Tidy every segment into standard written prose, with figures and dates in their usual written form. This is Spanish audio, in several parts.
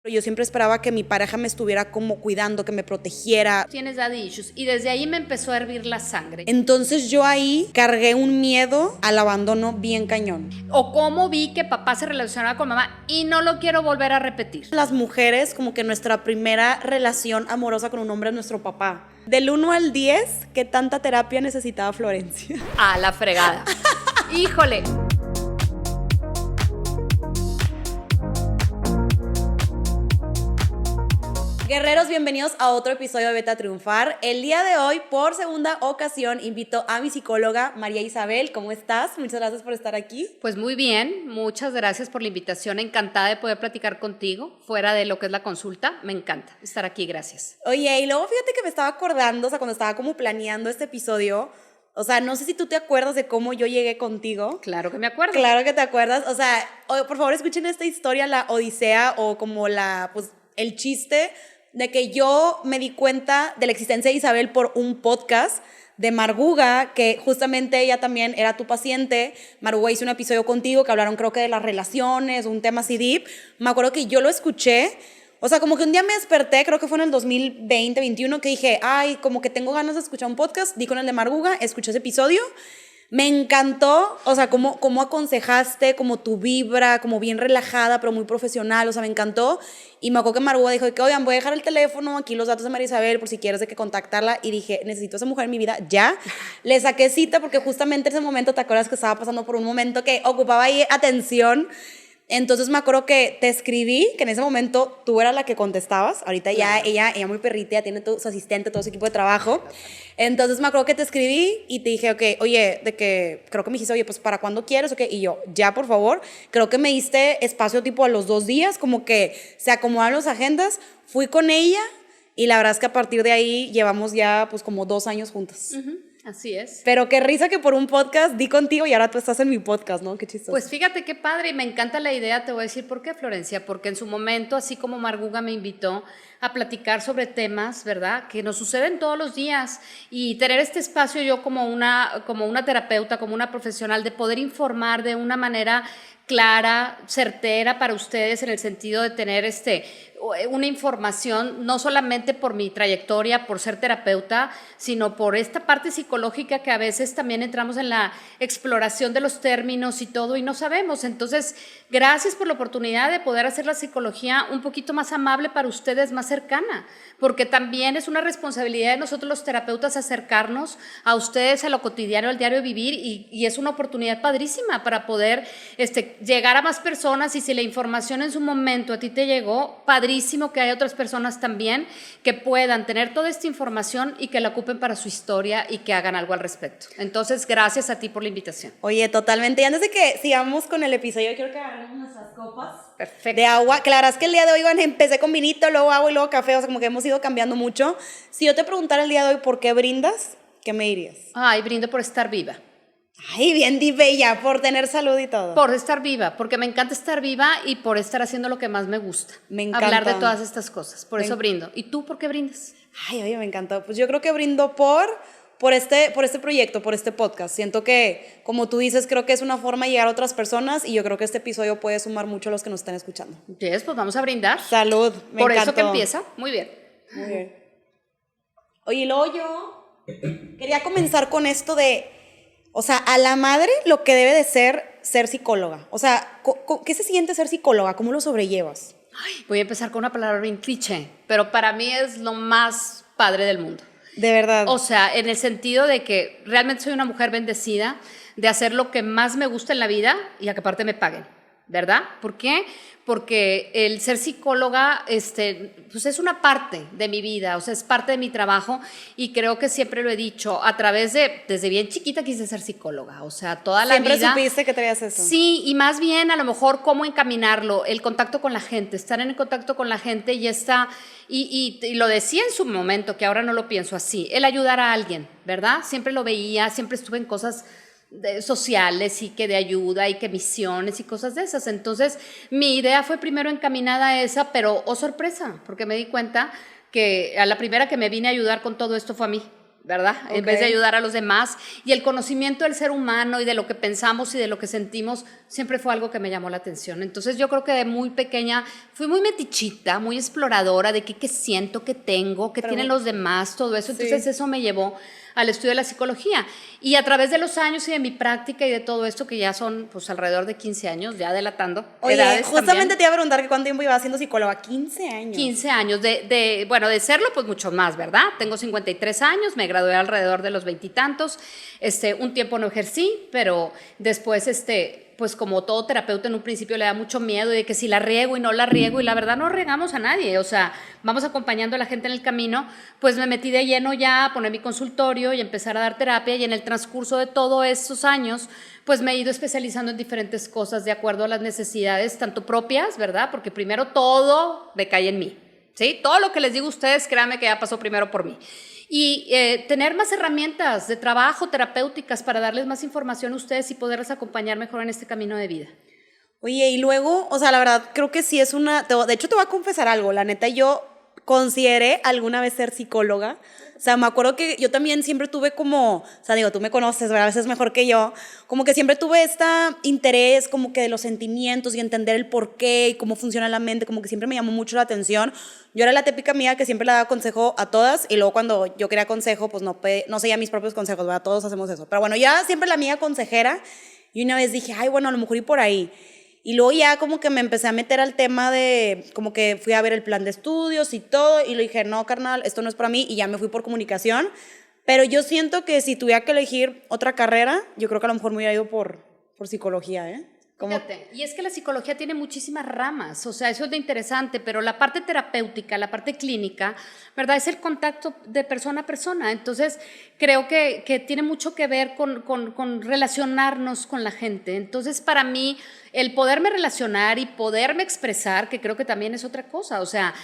Yo siempre esperaba que mi pareja me estuviera como cuidando, que me protegiera. Tienes daddy issues y desde ahí me empezó a hervir la sangre. Entonces yo ahí cargué un miedo al abandono bien cañón. O cómo vi que papá se relacionaba con mamá y no lo quiero volver a repetir. Las mujeres, como que nuestra primera relación amorosa con un hombre es nuestro papá. Del 1 al 10, ¿qué tanta terapia necesitaba Florencia? A la fregada. Híjole. Guerreros, bienvenidos a otro episodio de Vete a Triunfar. El día de hoy, por segunda ocasión, invito a mi psicóloga, María Isabel. ¿Cómo estás? Muchas gracias por estar aquí. Pues muy bien, muchas gracias por la invitación. Encantada de poder platicar contigo, fuera de lo que es la consulta. Me encanta estar aquí, gracias. Oye, y luego fíjate que me estaba acordando, cuando estaba como planeando este episodio, no sé si tú te acuerdas de cómo yo llegué contigo. Claro que me acuerdo. Claro que te acuerdas. Por favor, escuchen esta historia, la odisea o como el chiste de que yo me di cuenta de la existencia de Isabel por un podcast de Marguga, que justamente ella también era tu paciente. Marguga hizo un episodio contigo que hablaron, creo que de las relaciones, un tema así deep. Me acuerdo que yo lo escuché. Como que un día me desperté, creo que fue en el 2020, 2021, que dije, ay, como que tengo ganas de escuchar un podcast. Di con el de Marguga, escuché ese episodio. Me encantó, cómo aconsejaste, como tu vibra, como bien relajada, pero muy profesional, me encantó. Y me acuerdo que Marguga dijo que, oigan, voy a dejar el teléfono, aquí los datos de María Isabel, por si quieres de que contactarla. Y dije, necesito a esa mujer en mi vida ya. Le saqué cita porque justamente en ese momento, ¿te acuerdas que estaba pasando por un momento que ocupaba ahí atención? Entonces me acuerdo que te escribí, que en ese momento tú eras la que contestabas. Ahorita ya ella muy perrita, ya tiene todo su asistente, todo su equipo de trabajo. Entonces me acuerdo que te escribí y te dije, oye, creo que me dijiste, oye, pues ¿para cuándo quieres? Y yo, ya, por favor. Creo que me diste espacio tipo a los 2 días, como que se acomodaron las agendas. Fui con ella y la verdad es que a partir de ahí llevamos ya pues como 2 años juntas. Uh-huh. Así es. Pero qué risa que por un podcast di contigo y ahora tú estás en mi podcast, ¿no? Qué chistoso. Pues fíjate qué padre y me encanta la idea, te voy a decir por qué, Florencia, porque en su momento, así como Marguga me invitó a platicar sobre temas, ¿verdad?, que nos suceden todos los días y tener este espacio yo como una terapeuta, como una profesional, de poder informar de una manera clara, certera para ustedes en el sentido de tener una información, no solamente por mi trayectoria, por ser terapeuta, sino por esta parte psicológica que a veces también entramos en la exploración de los términos y todo y no sabemos. Entonces, gracias por la oportunidad de poder hacer la psicología un poquito más amable para ustedes, más cercana, porque también es una responsabilidad de nosotros los terapeutas acercarnos a ustedes, a lo cotidiano, al diario vivir y es una oportunidad padrísima para poder llegar a más personas. Y si la información en su momento a ti te llegó, padrísimo que haya otras personas también que puedan tener toda esta información y que la ocupen para su historia y que hagan algo al respecto. Entonces, gracias a ti por la invitación. Oye, totalmente. Y antes de que sigamos con el episodio, quiero que agarremos nuestras copas. Perfecto. De agua, que la verdad es que el día de hoy, empecé con vinito, luego agua y luego café, como que hemos ido cambiando mucho. Si yo te preguntara el día de hoy por qué brindas, ¿qué me dirías? Ay, brindo por estar viva. Ay, bien bella, por tener salud y todo. Por estar viva, porque me encanta estar viva y por estar haciendo lo que más me gusta. Me encanta. Hablar de todas estas cosas, por eso brindo. ¿Y tú por qué brindas? Ay, oye, me encantó. Pues yo creo que brindo por este proyecto, por este podcast. Siento que, como tú dices, creo que es una forma de llegar a otras personas y yo creo que este episodio puede sumar mucho a los que nos están escuchando. Yes, pues vamos a brindar. Salud, me por encantó. eso que empieza. Muy bien. Muy bien. Oye, luego yo quería comenzar con esto de, a la madre lo que debe de ser psicóloga. ¿Qué se siente ser psicóloga? ¿Cómo lo sobrellevas? Ay, voy a empezar con una palabra bien cliché, pero para mí es lo más padre del mundo. De verdad. En el sentido de que realmente soy una mujer bendecida de hacer lo que más me gusta en la vida y a que aparte me paguen, ¿verdad? ¿Por qué? Porque el ser psicóloga pues es una parte de mi vida, es parte de mi trabajo y creo que siempre lo he dicho, desde bien chiquita quise ser psicóloga, toda la vida. ¿Siempre supiste que traías eso? Sí, y más bien a lo mejor cómo encaminarlo, el contacto con la gente, estar en el contacto con la gente y lo decía en su momento, que ahora no lo pienso así, el ayudar a alguien, ¿verdad? Siempre lo veía, siempre estuve en cosas sociales y que de ayuda y que misiones y cosas de esas. Entonces mi idea fue primero encaminada a esa, pero sorpresa, porque me di cuenta que a la primera que me vine a ayudar con todo esto fue a mí, ¿verdad? En vez de ayudar a los demás. Y el conocimiento del ser humano y de lo que pensamos y de lo que sentimos siempre fue algo que me llamó la atención. Entonces yo creo que de muy pequeña fui muy metichita, muy exploradora de qué siento, qué tengo, qué tienen los demás, todo eso. Entonces eso me llevó al estudio de la psicología. Y a través de los años y de mi práctica y de todo esto, que ya son pues alrededor de 15 años, ya delatando edades justamente también. te iba a preguntar que cuánto tiempo ibas siendo psicóloga. 15 años. 15 años, bueno, de serlo, pues mucho más, ¿verdad? Tengo 53 años, me gradué alrededor de los 20 y tantos, un tiempo no ejercí, pero después, pues como todo terapeuta en un principio le da mucho miedo de que si la riego y no la riego, y la verdad no regamos a nadie, o sea, vamos acompañando a la gente en el camino, pues me metí de lleno ya a poner mi consultorio y empezar a dar terapia, y en el transcurso de todos esos años, pues me he ido especializando en diferentes cosas de acuerdo a las necesidades, tanto propias, ¿verdad? Porque primero todo recae en mí, ¿sí? Todo lo que les digo a ustedes, créanme que ya pasó primero por mí. Y tener más herramientas de trabajo terapéuticas para darles más información a ustedes y poderles acompañar mejor en este camino de vida. Oye, y luego, o sea, la verdad, creo que sí es de hecho te voy a confesar algo, la neta, yo consideré alguna vez ser psicóloga. O sea, me acuerdo que yo también siempre tuve como, o sea, digo, tú me conoces, ¿verdad? A veces mejor que yo, como que siempre tuve este interés como que de los sentimientos y entender el por qué y cómo funciona la mente, como que siempre me llamó mucho la atención. Yo era la típica amiga que siempre le daba consejo a todas, y luego cuando yo quería consejo, pues no seguía mis propios consejos, ¿verdad? Todos hacemos eso. Pero bueno, ya siempre la amiga consejera, y una vez dije, ay, bueno, a lo mejor y por ahí. Y luego ya como que me empecé a meter al tema de, como que fui a ver el plan de estudios y todo, y le dije, no, carnal, esto no es para mí, y ya me fui por comunicación. Pero yo siento que si tuviera que elegir otra carrera, yo creo que a lo mejor me hubiera ido por psicología, ¿eh? Fíjate, y es que la psicología tiene muchísimas ramas, o sea, eso es de interesante, pero la parte terapéutica, la parte clínica, ¿verdad? Es el contacto de persona a persona, entonces creo que tiene mucho que ver con relacionarnos con la gente. Entonces, para mí, el poderme relacionar y poderme expresar, que creo que también es otra cosa, o sea,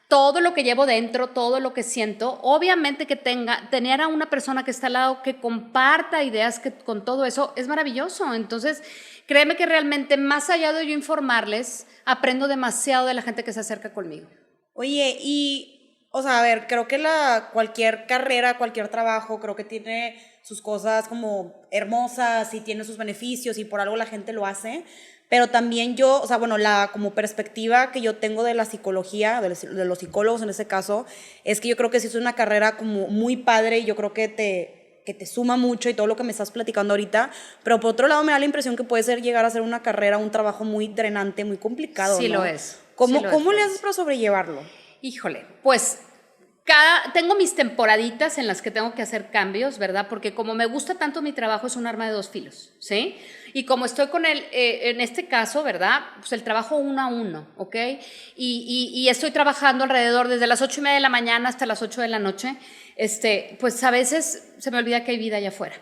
todo lo que llevo dentro, todo lo que siento, obviamente que tener a una persona que está al lado que comparta ideas con todo eso es maravilloso. Entonces, créeme que realmente más allá de yo informarles, aprendo demasiado de la gente que se acerca conmigo. Oye, y, o sea, a ver, creo que cualquier carrera, cualquier trabajo, creo que tiene sus cosas como hermosas y tiene sus beneficios y por algo la gente lo hace. Pero también yo, o sea, bueno, como perspectiva que yo tengo de la psicología, de los psicólogos en ese caso, es que yo creo que sí es una carrera como muy padre, y yo creo que te suma mucho y todo lo que me estás platicando ahorita, pero por otro lado me da la impresión que puede llegar a ser una carrera, un trabajo muy drenante, muy complicado, Sí, ¿no? lo es. ¿Cómo, Sí lo cómo es, le haces para sobrellevarlo? Híjole, pues tengo mis temporaditas en las que tengo que hacer cambios, ¿verdad? Porque como me gusta tanto mi trabajo, es un arma de dos filos, ¿sí? Y como estoy con él, en este caso, ¿verdad? Pues el trabajo 1 a 1, ¿ok? Y estoy trabajando alrededor desde las 8:30 de la mañana hasta las 8 de la noche, pues a veces se me olvida que hay vida allá afuera,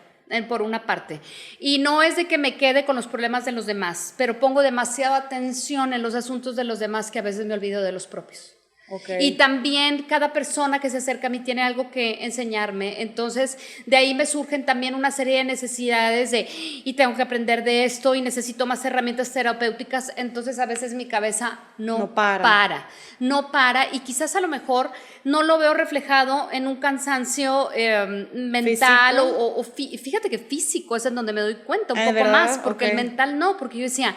por una parte. Y no es de que me quede con los problemas de los demás, pero pongo demasiada atención en los asuntos de los demás que a veces me olvido de los propios. Okay. Y también cada persona que se acerca a mí tiene algo que enseñarme, entonces de ahí me surgen también una serie de necesidades y tengo que aprender de esto y necesito más herramientas terapéuticas, entonces a veces mi cabeza no para, y quizás a lo mejor no lo veo reflejado en un cansancio mental o fíjate que físico es en donde me doy cuenta un poco ¿verdad? Más, porque el mental no, porque yo decía,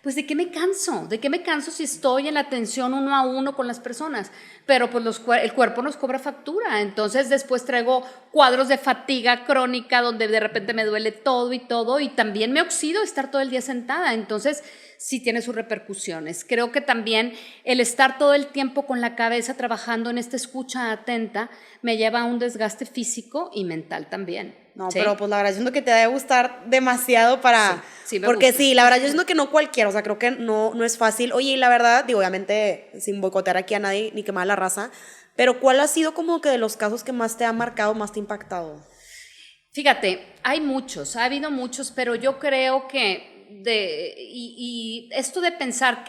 pues ¿de qué me canso? ¿De qué me canso si estoy en la atención 1 a 1 con las personas? Pero pues el cuerpo nos cobra factura, entonces después traigo cuadros de fatiga crónica donde de repente me duele todo, y también me oxido estar todo el día sentada, entonces sí tiene sus repercusiones. Creo que también el estar todo el tiempo con la cabeza trabajando en esta escucha atenta me lleva a un desgaste físico y mental también. No, ¿sí? Pero pues la verdad yo siento que te debe gustar demasiado para... Sí, porque gusta. Sí, la verdad yo siento que no cualquiera, o sea, creo que no es fácil. Oye, y la verdad, digo, obviamente sin boicotear aquí a nadie ni quemar la raza, pero ¿cuál ha sido como que de los casos que más te ha marcado, más te ha impactado? Fíjate, ha habido muchos, pero yo creo que y esto de pensar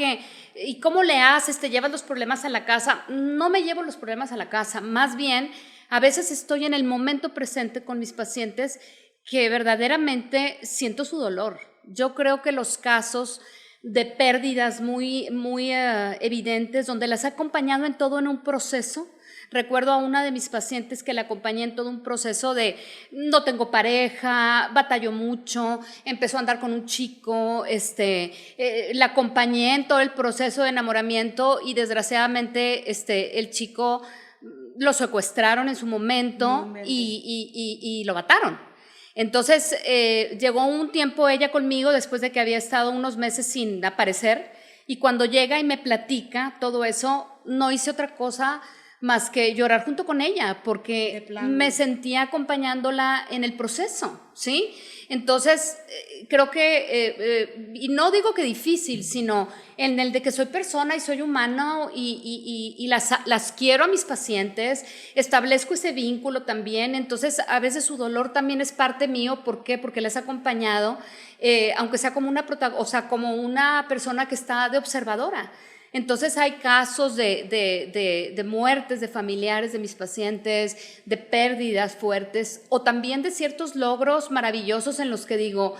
¿y cómo le haces? ¿Te llevas los problemas a la casa? No me llevo los problemas a la casa, más bien a veces estoy en el momento presente con mis pacientes que verdaderamente siento su dolor. Yo creo que los casos de pérdidas muy evidentes, donde las he acompañado en todo en un proceso. Recuerdo a una de mis pacientes que la acompañé en todo un proceso de no tengo pareja, batalló mucho, empezó a andar con un chico, la acompañé en todo el proceso de enamoramiento y desgraciadamente el chico lo secuestraron en su momento y lo mataron. Entonces llegó un tiempo ella conmigo después de que había estado unos meses sin aparecer y cuando llega y me platica todo eso, no hice otra cosa más que llorar junto con ella, porque me sentía acompañándola en el proceso, ¿sí? Entonces, creo que, y no digo que difícil, sino en el de que soy persona y soy humano y las quiero a mis pacientes, establezco ese vínculo también, entonces a veces su dolor también es parte mío, ¿por qué? Porque les he acompañado, aunque sea como como una persona que está de observadora. Entonces hay casos de muertes de familiares de mis pacientes, de pérdidas fuertes o también de ciertos logros maravillosos en los que digo,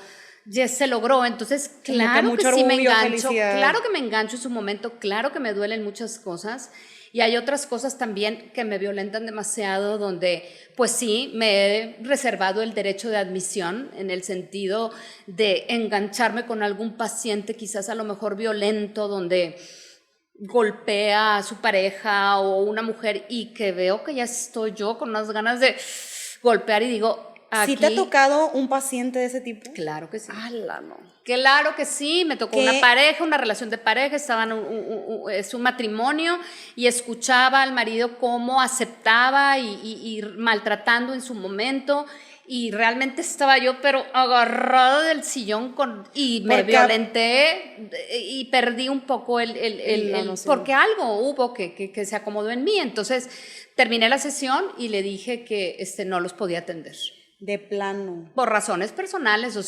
ya se logró. Entonces, claro que sí me engancho, claro que me engancho en su momento, claro que me duelen muchas cosas. Y hay otras cosas también que me violentan demasiado, donde pues sí, me he reservado el derecho de admisión en el sentido de engancharme con algún paciente quizás a lo mejor violento, donde golpea a su pareja o una mujer y que veo que ya estoy yo con unas ganas de golpear y digo, aquí, ¿sí te ha tocado un paciente de ese tipo? Claro que sí. ¡Hala, no! Claro que sí, me tocó una pareja, una relación de pareja, estaban es un matrimonio y escuchaba al marido cómo aceptaba y maltratando en su momento y realmente estaba yo pero agarrada del sillón y me violenté y perdí un poco porque algo hubo que se acomodó en mí, entonces terminé la sesión y le dije que no los podía atender. De plano. Por razones personales, o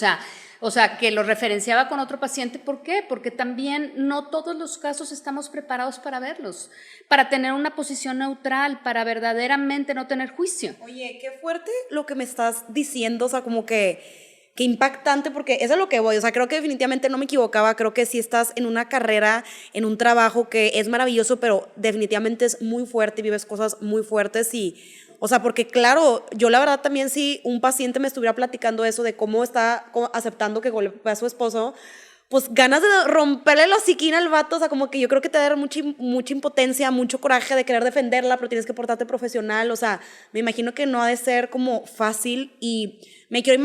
sea, que lo referenciaba con otro paciente. ¿Por qué? Porque también no todos los casos estamos preparados para verlos, para tener una posición neutral, para verdaderamente no tener juicio. Oye, qué fuerte lo que me estás diciendo, o sea, como que impactante, porque eso es lo que voy, o sea, creo que definitivamente no me equivocaba, creo que sí estás en una carrera, en un trabajo que es maravilloso, pero definitivamente es muy fuerte, vives cosas muy fuertes y, o sea, porque claro, yo la verdad también si un paciente me estuviera platicando eso de cómo está aceptando que golpea a su esposo, pues ganas de romperle la hociquina al vato, o sea, como que yo creo que te da mucha impotencia, mucho coraje de querer defenderla, pero tienes que portarte profesional, o sea, me imagino que no ha de ser como fácil y me quiero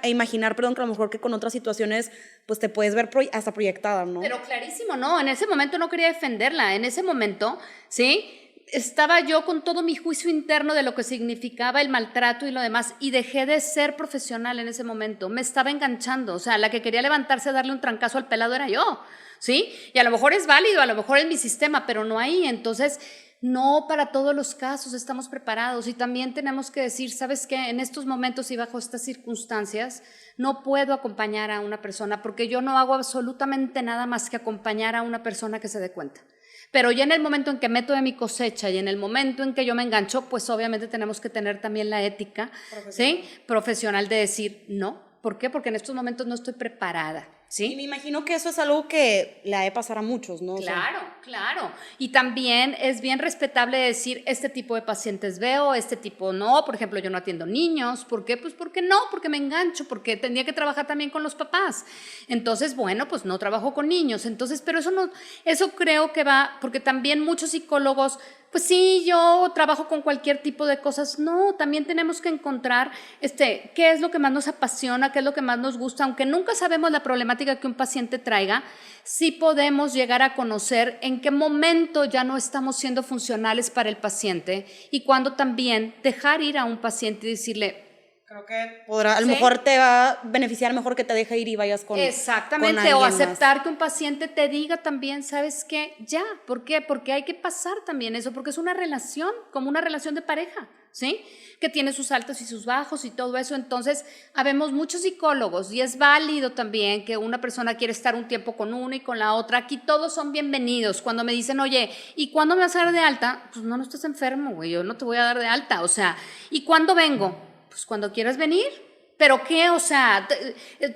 imaginar, perdón, que a lo mejor que con otras situaciones, pues te puedes ver hasta proyectada, ¿no? Pero clarísimo, no, en ese momento no quería defenderla, en ese momento, ¿sí?, estaba yo con todo mi juicio interno de lo que significaba el maltrato y lo demás y dejé de ser profesional en ese momento, me estaba enganchando, o sea, la que quería levantarse a darle un trancazo al pelado era yo, ¿sí? Y a lo mejor es válido, a lo mejor es mi sistema, pero no ahí, entonces no para todos los casos estamos preparados y también tenemos que decir, ¿sabes qué? En estos momentos y bajo estas circunstancias no puedo acompañar a una persona porque yo no hago absolutamente nada más que acompañar a una persona que se dé cuenta. Pero ya en el momento en que meto de mi cosecha y en el momento en que yo me engancho, pues obviamente tenemos que tener también la ética profesional de decir no. ¿Por qué? Porque en estos momentos no estoy preparada. ¿Sí? Y me imagino que eso es algo que le ha de pasar a muchos, ¿no? Claro, claro. Y también es bien respetable decir, este tipo de pacientes veo, este tipo no. Por ejemplo, yo no atiendo niños. ¿Por qué? Pues porque no, porque me engancho, porque tendría que trabajar también con los papás. Entonces, bueno, pues no trabajo con niños. Entonces, pero eso creo que va, porque también muchos psicólogos, pues sí, yo trabajo con cualquier tipo de cosas. No, también tenemos que encontrar qué es lo que más nos apasiona, qué es lo que más nos gusta, aunque nunca sabemos la problemática que un paciente traiga, sí podemos llegar a conocer en qué momento ya no estamos siendo funcionales para el paciente y cuándo también dejar ir a un paciente y decirle, creo que a lo mejor te va a beneficiar mejor que te deje ir y vayas con exactamente, con o aceptar más. que un paciente te diga también, ¿sabes qué? Ya, ¿por qué? Porque hay que pasar también eso, porque es una relación, como una relación de pareja, ¿sí? Que tiene sus altos y sus bajos y todo eso, entonces habemos muchos psicólogos y es válido también que una persona quiere estar un tiempo con una y con la otra, aquí todos son bienvenidos, cuando me dicen, oye, ¿y cuándo me vas a dar de alta? Pues no estás enfermo, güey, yo no te voy a dar de alta, o sea, ¿y cuándo vengo? Pues cuando quieras venir, ¿pero qué? O sea,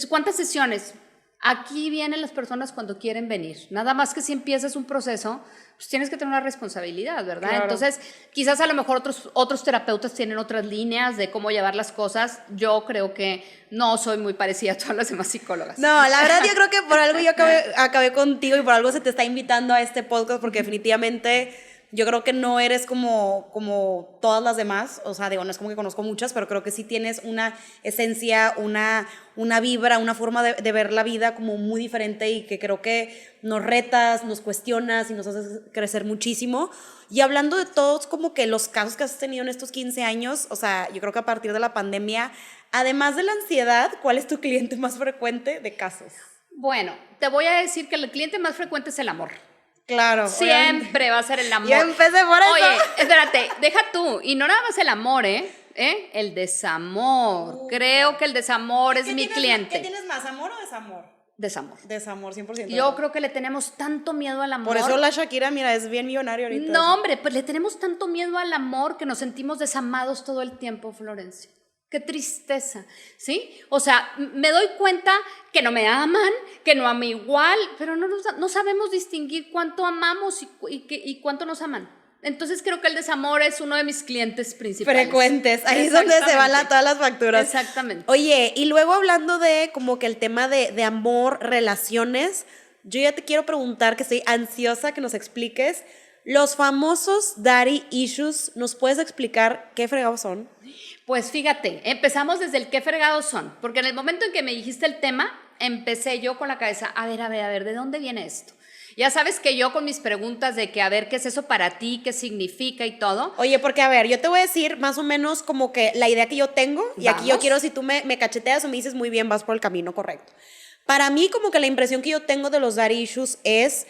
¿cuántas sesiones? Aquí vienen las personas cuando quieren venir. Nada más que si empiezas un proceso, pues tienes que tener una responsabilidad, ¿verdad? Claro. Entonces, quizás a lo mejor otros terapeutas tienen otras líneas de cómo llevar las cosas. Yo creo que no soy muy parecida a todas las demás psicólogas. No, la verdad yo creo que por algo yo acabé contigo y por algo se te está invitando a este podcast, porque definitivamente yo creo que no eres como todas las demás. O sea, digo, no es como que conozco muchas, pero creo que sí tienes una esencia, una vibra, una forma de ver la vida como muy diferente, y que creo que nos retas, nos cuestionas y nos haces crecer muchísimo. Y hablando de todos como que los casos que has tenido en estos 15 años, o sea, yo creo que a partir de la pandemia, además de la ansiedad, ¿cuál es tu cliente más frecuente de casos? Bueno, te voy a decir que el cliente más frecuente es el amor. Claro. Siempre obviamente va a ser el amor. Yo empecé por eso. Oye, espérate, deja tú. Y no nada más el amor, el desamor. Creo que el desamor es mi cliente. ¿Qué tienes más, amor o desamor? Desamor. Desamor, 100%. Yo creo que le tenemos tanto miedo al amor. Por eso la Shakira, mira, es bien millonaria ahorita. No, hombre, pues le tenemos tanto miedo al amor que nos sentimos desamados todo el tiempo, Florencia. Qué tristeza, ¿sí? O sea, me doy cuenta que no me aman, que no amo igual, pero no sabemos distinguir cuánto amamos y cuánto nos aman. Entonces creo que el desamor es uno de mis clientes principales. Frecuentes, ahí es donde se van todas las facturas. Exactamente. Oye, y luego hablando de como que el tema de amor, relaciones, yo ya te quiero preguntar, que estoy ansiosa que nos expliques los famosos daddy issues. ¿Nos puedes explicar qué fregados son? Pues fíjate, empezamos desde el qué fregados son, porque en el momento en que me dijiste el tema, empecé yo con la cabeza, a ver, ¿de dónde viene esto? Ya sabes que yo con mis preguntas de que, a ver, ¿qué es eso para ti? ¿Qué significa y todo? Oye, porque a ver, yo te voy a decir más o menos como que la idea que yo tengo, y aquí yo quiero, si tú me cacheteas o me dices muy bien, vas por el camino correcto. Para mí, como que la impresión que yo tengo de los daddy issues es,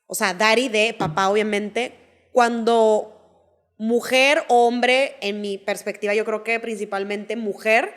o sea, daddy de papá, obviamente, cuando mujer o hombre, en mi perspectiva, yo creo que principalmente mujer,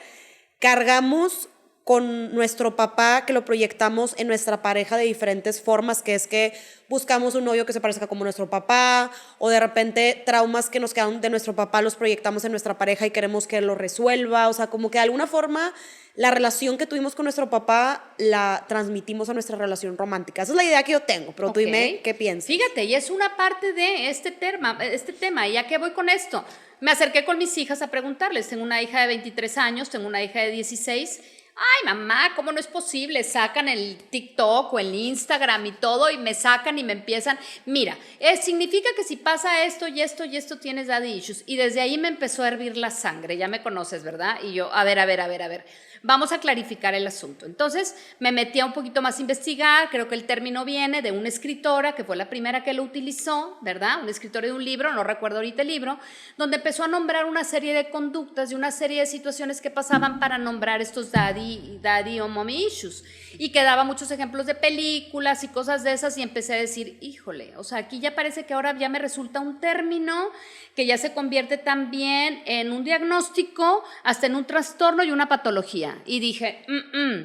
cargamos con nuestro papá, que lo proyectamos en nuestra pareja de diferentes formas, que es que buscamos un novio que se parezca como nuestro papá, o de repente traumas que nos quedan de nuestro papá los proyectamos en nuestra pareja y queremos que él lo resuelva. O sea, como que de alguna forma la relación que tuvimos con nuestro papá la transmitimos a nuestra relación romántica. Esa es la idea que yo tengo, pero tú dime qué piensas. Fíjate, y es una parte de este tema, ¿y a qué voy con esto? Me acerqué con mis hijas a preguntarles. Tengo una hija de 23 años, tengo una hija de 16. Ay, mamá, ¿cómo no es posible? Sacan el TikTok o el Instagram y todo, y me sacan y me empiezan. Mira, significa que si pasa esto y esto y esto tienes daddy issues. Y desde ahí me empezó a hervir la sangre. Ya me conoces, ¿verdad? Y yo, a ver. Vamos a clarificar el asunto. Entonces me metí a un poquito más a investigar. Creo que el término viene de una escritora que fue la primera que lo utilizó, ¿verdad? Una escritora de un libro, no recuerdo ahorita el libro, donde empezó a nombrar una serie de conductas y una serie de situaciones que pasaban para nombrar estos daddy o mommy issues. Y que daba muchos ejemplos de películas y cosas de esas, y empecé a decir, híjole, o sea, aquí ya parece que ahora ya me resulta un término que ya se convierte también en un diagnóstico, hasta en un trastorno y una patología. Y dije,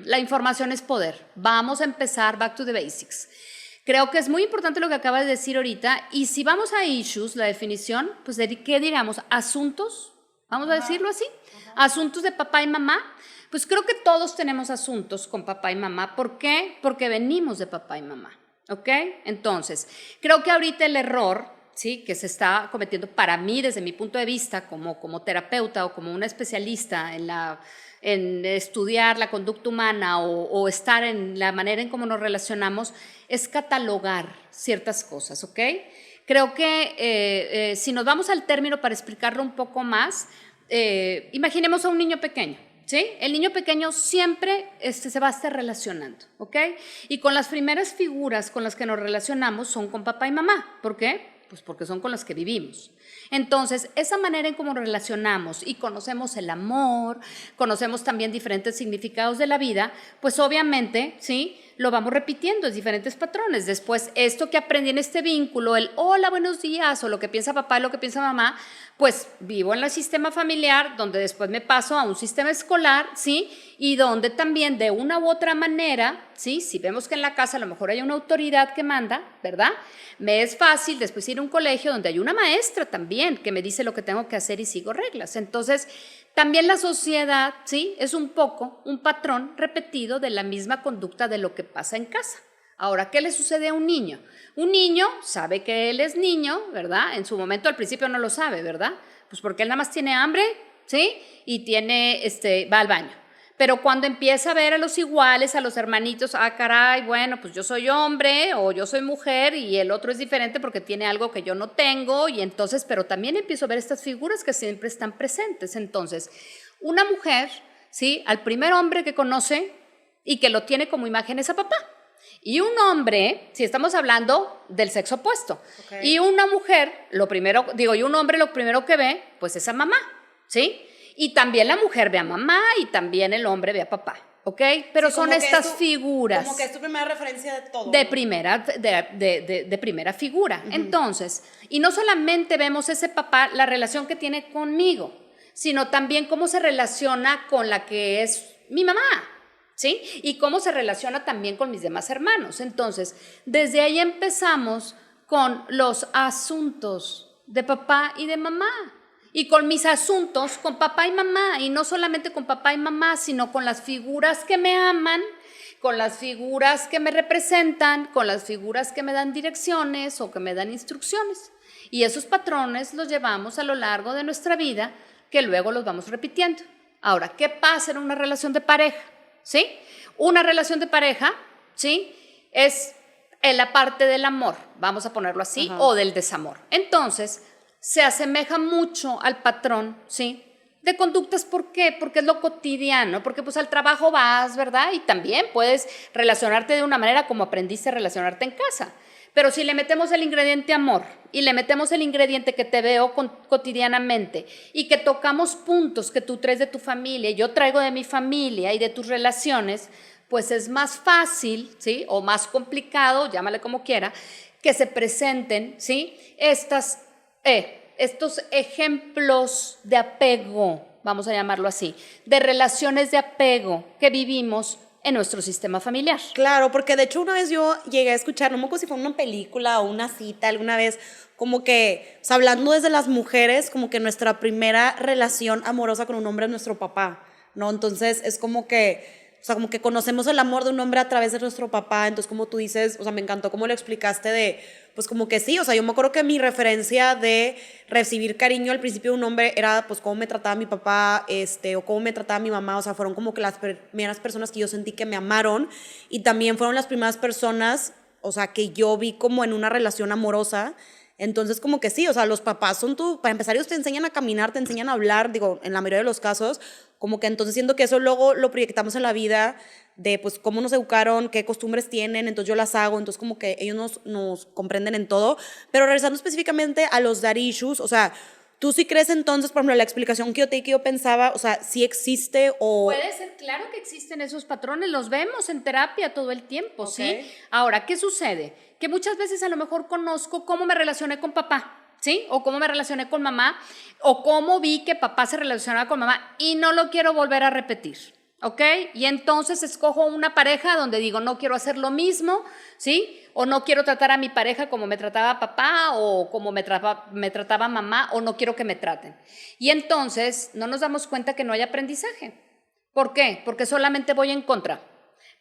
la información es poder. Vamos a empezar back to the basics. Creo que es muy importante lo que acabas de decir ahorita. Y si vamos a issues, la definición, pues ¿qué diríamos? Asuntos, vamos a decirlo así. Asuntos de papá y mamá. Pues creo que todos tenemos asuntos con papá y mamá. ¿Por qué? Porque venimos de papá y mamá. ¿Ok? Entonces, creo que ahorita el error, ¿sí?, que se está cometiendo para mí desde mi punto de vista como terapeuta o como una especialista en estudiar la conducta humana o estar en la manera en cómo nos relacionamos, es catalogar ciertas cosas, ¿ok? Creo que si nos vamos al término para explicarlo un poco más, imaginemos a un niño pequeño. ¿Sí? El niño pequeño siempre se va a estar relacionando, ¿ok? Y con las primeras figuras con las que nos relacionamos son con papá y mamá. ¿Por qué? Pues porque son con las que vivimos. Entonces, esa manera en cómo nos relacionamos y conocemos el amor, conocemos también diferentes significados de la vida, pues obviamente, ¿sí?, lo vamos repitiendo en diferentes patrones. Después, esto que aprendí en este vínculo, el hola, buenos días, o lo que piensa papá y lo que piensa mamá, pues vivo en el sistema familiar, donde después me paso a un sistema escolar, ¿sí?, y donde también de una u otra manera, ¿sí?, si vemos que en la casa a lo mejor hay una autoridad que manda, ¿verdad?, me es fácil después ir a un colegio donde hay una maestra también que me dice lo que tengo que hacer y sigo reglas. Entonces, también la sociedad, ¿sí?, es un poco un patrón repetido de la misma conducta de lo que pasa en casa. Ahora, ¿qué le sucede a un niño? Un niño sabe que él es niño, ¿verdad? En su momento, al principio no lo sabe, ¿verdad? Pues porque él nada más tiene hambre, ¿sí? Y va al baño. Pero cuando empieza a ver a los iguales, a los hermanitos, caray, bueno, pues yo soy hombre o yo soy mujer y el otro es diferente porque tiene algo que yo no tengo, y entonces, pero también empiezo a ver estas figuras que siempre están presentes. Entonces, una mujer, ¿sí? Al primer hombre que conoce y que lo tiene como imagen es a papá. Y un hombre, si estamos hablando del sexo opuesto, okay. Y una mujer, y un hombre lo primero que ve, pues es a mamá, ¿sí? Y también la mujer ve a mamá y también el hombre ve a papá, ¿ok? Pero sí, son estas figuras. Como que es tu primera referencia de todo. De primera figura. Uh-huh. Entonces, y no solamente vemos ese papá, la relación que tiene conmigo, sino también cómo se relaciona con la que es mi mamá, ¿sí? Y cómo se relaciona también con mis demás hermanos. Entonces, desde ahí empezamos con los asuntos de papá y de mamá. Y con mis asuntos con papá y mamá, y no solamente con papá y mamá, sino con las figuras que me aman, con las figuras que me representan, con las figuras que me dan direcciones o que me dan instrucciones. Y esos patrones los llevamos a lo largo de nuestra vida, que luego los vamos repitiendo. Ahora, ¿qué pasa en una relación de pareja? ¿Sí? Una relación de pareja, ¿sí? Es en la parte del amor, vamos a ponerlo así, uh-huh. O del desamor. Entonces, se asemeja mucho al patrón, ¿sí? De conductas, ¿por qué? Porque es lo cotidiano, porque pues al trabajo vas, ¿verdad? Y también puedes relacionarte de una manera como aprendiste a relacionarte en casa. Pero si le metemos el ingrediente amor y le metemos el ingrediente que te veo cotidianamente y que tocamos puntos que tú traes de tu familia y yo traigo de mi familia y de tus relaciones, pues es más fácil, ¿sí? O más complicado, llámale como quiera, que se presenten, ¿sí? Estos ejemplos de apego, vamos a llamarlo así, de relaciones de apego que vivimos en nuestro sistema familiar. Claro, porque de hecho una vez yo llegué a escuchar, no me acuerdo si fue una película o una cita alguna vez, como que, o sea, hablando desde las mujeres, como que nuestra primera relación amorosa con un hombre es nuestro papá, ¿no? Entonces es como que, o sea, como que conocemos el amor de un hombre a través de nuestro papá. Entonces, como tú dices, o sea, me encantó cómo lo explicaste de, pues como que sí, o sea, yo me acuerdo que mi referencia de recibir cariño al principio de un hombre era pues cómo me trataba mi papá, o cómo me trataba mi mamá. O sea, fueron como que las primeras personas que yo sentí que me amaron, y también fueron las primeras personas, o sea, que yo vi como en una relación amorosa. Entonces, como que sí, o sea, los papás son para empezar, ellos te enseñan a caminar, te enseñan a hablar, digo, en la mayoría de los casos, como que entonces siento que eso luego lo proyectamos en la vida, de pues cómo nos educaron, qué costumbres tienen, entonces yo las hago, entonces como que ellos nos comprenden en todo. Pero regresando específicamente a los daddy issues, o sea, ¿tú sí crees entonces, por ejemplo, la explicación que yo te di, que yo pensaba, o sea, sí existe o...? Puede ser, claro que existen esos patrones, los vemos en terapia todo el tiempo, okay. ¿Sí? Ahora, ¿qué sucede? Que muchas veces a lo mejor conozco cómo me relacioné con papá, ¿sí? O cómo me relacioné con mamá, o cómo vi que papá se relacionaba con mamá y no lo quiero volver a repetir, ¿ok? Y entonces escojo una pareja donde digo, no quiero hacer lo mismo, ¿sí? O no quiero tratar a mi pareja como me trataba papá o como me trataba mamá, o no quiero que me traten. Y entonces no nos damos cuenta que no hay aprendizaje. ¿Por qué? Porque solamente voy en contra.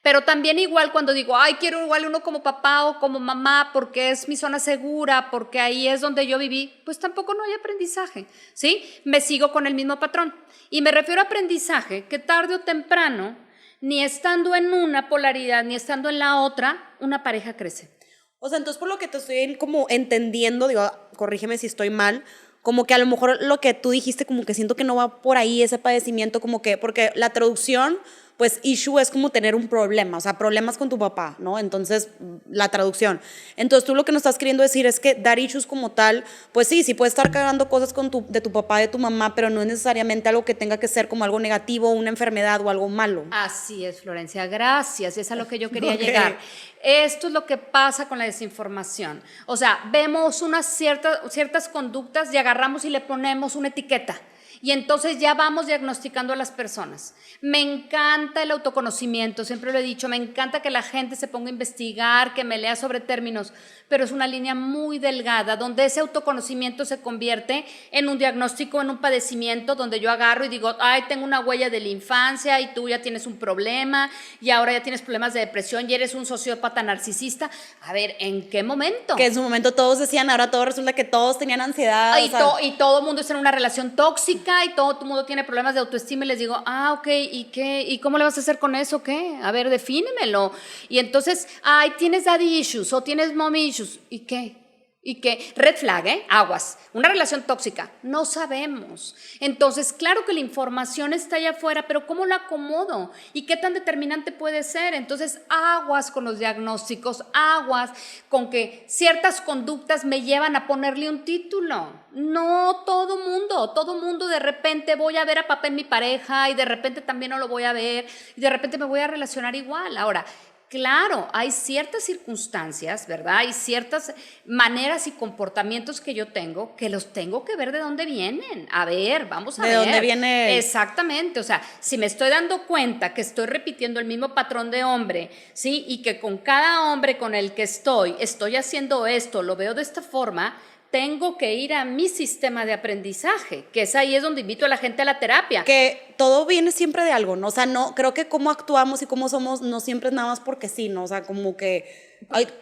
Pero también igual cuando digo, ay, quiero igual uno como papá o como mamá porque es mi zona segura, porque ahí es donde yo viví, pues tampoco no hay aprendizaje, ¿sí? Me sigo con el mismo patrón. Y me refiero a aprendizaje que tarde o temprano, ni estando en una polaridad, ni estando en la otra, una pareja crece. O sea, entonces por lo que te estoy como entendiendo, digo, corrígeme si estoy mal, como que a lo mejor lo que tú dijiste, como que siento que no va por ahí ese padecimiento, como que, porque la traducción, pues issue es como tener un problema, o sea, problemas con tu papá, ¿no? Entonces, la traducción. Entonces, tú lo que nos estás queriendo decir es que dar issues como tal, pues sí puedes estar cargando cosas de tu papá, de tu mamá, pero no es necesariamente algo que tenga que ser como algo negativo, una enfermedad o algo malo. Así es, Florencia, gracias, es a lo que yo quería llegar. Esto es lo que pasa con la desinformación. O sea, vemos unas ciertas conductas y agarramos y le ponemos una etiqueta. Y entonces ya vamos diagnosticando a las personas. Me encanta el autoconocimiento, siempre lo he dicho, me encanta que la gente se ponga a investigar, que me lea sobre términos, pero es una línea muy delgada donde ese autoconocimiento se convierte en un diagnóstico, en un padecimiento, donde yo agarro y digo, ay, tengo una huella de la infancia y tú ya tienes un problema y ahora ya tienes problemas de depresión y eres un sociópata narcisista. A ver, ¿en qué momento? Que en su momento todos decían, ahora todo resulta que todos tenían ansiedad. Y todo el mundo está en una relación tóxica y todo el mundo tiene problemas de autoestima y les digo, ok, ¿y qué? ¿Y cómo le vas a hacer con eso? ¿Qué? A ver, defínemelo. Y entonces, ay, tienes daddy issues o tienes mommy issues. ¿Y qué? ¿Y qué? Red flag, aguas. Una relación tóxica. No sabemos. Entonces, claro que la información está allá afuera, pero ¿cómo la acomodo? ¿Y qué tan determinante puede ser? Entonces, aguas con los diagnósticos, aguas con que ciertas conductas me llevan a ponerle un título. No todo mundo de repente voy a ver a papá en mi pareja y de repente también no lo voy a ver y de repente me voy a relacionar igual. Ahora, claro, hay ciertas circunstancias, ¿verdad? Hay ciertas maneras y comportamientos que yo tengo que los tengo que ver de dónde vienen. A ver, vamos a ver. ¿De dónde viene? Exactamente, o sea, si me estoy dando cuenta que estoy repitiendo el mismo patrón de hombre, ¿sí? Y que con cada hombre con el que estoy haciendo esto, lo veo de esta forma, tengo que ir a mi sistema de aprendizaje, que es donde invito a la gente a la terapia. Que todo viene siempre de algo, ¿no? O sea, no, creo que cómo actuamos y cómo somos no siempre es nada más porque sí, ¿no? O sea, como que,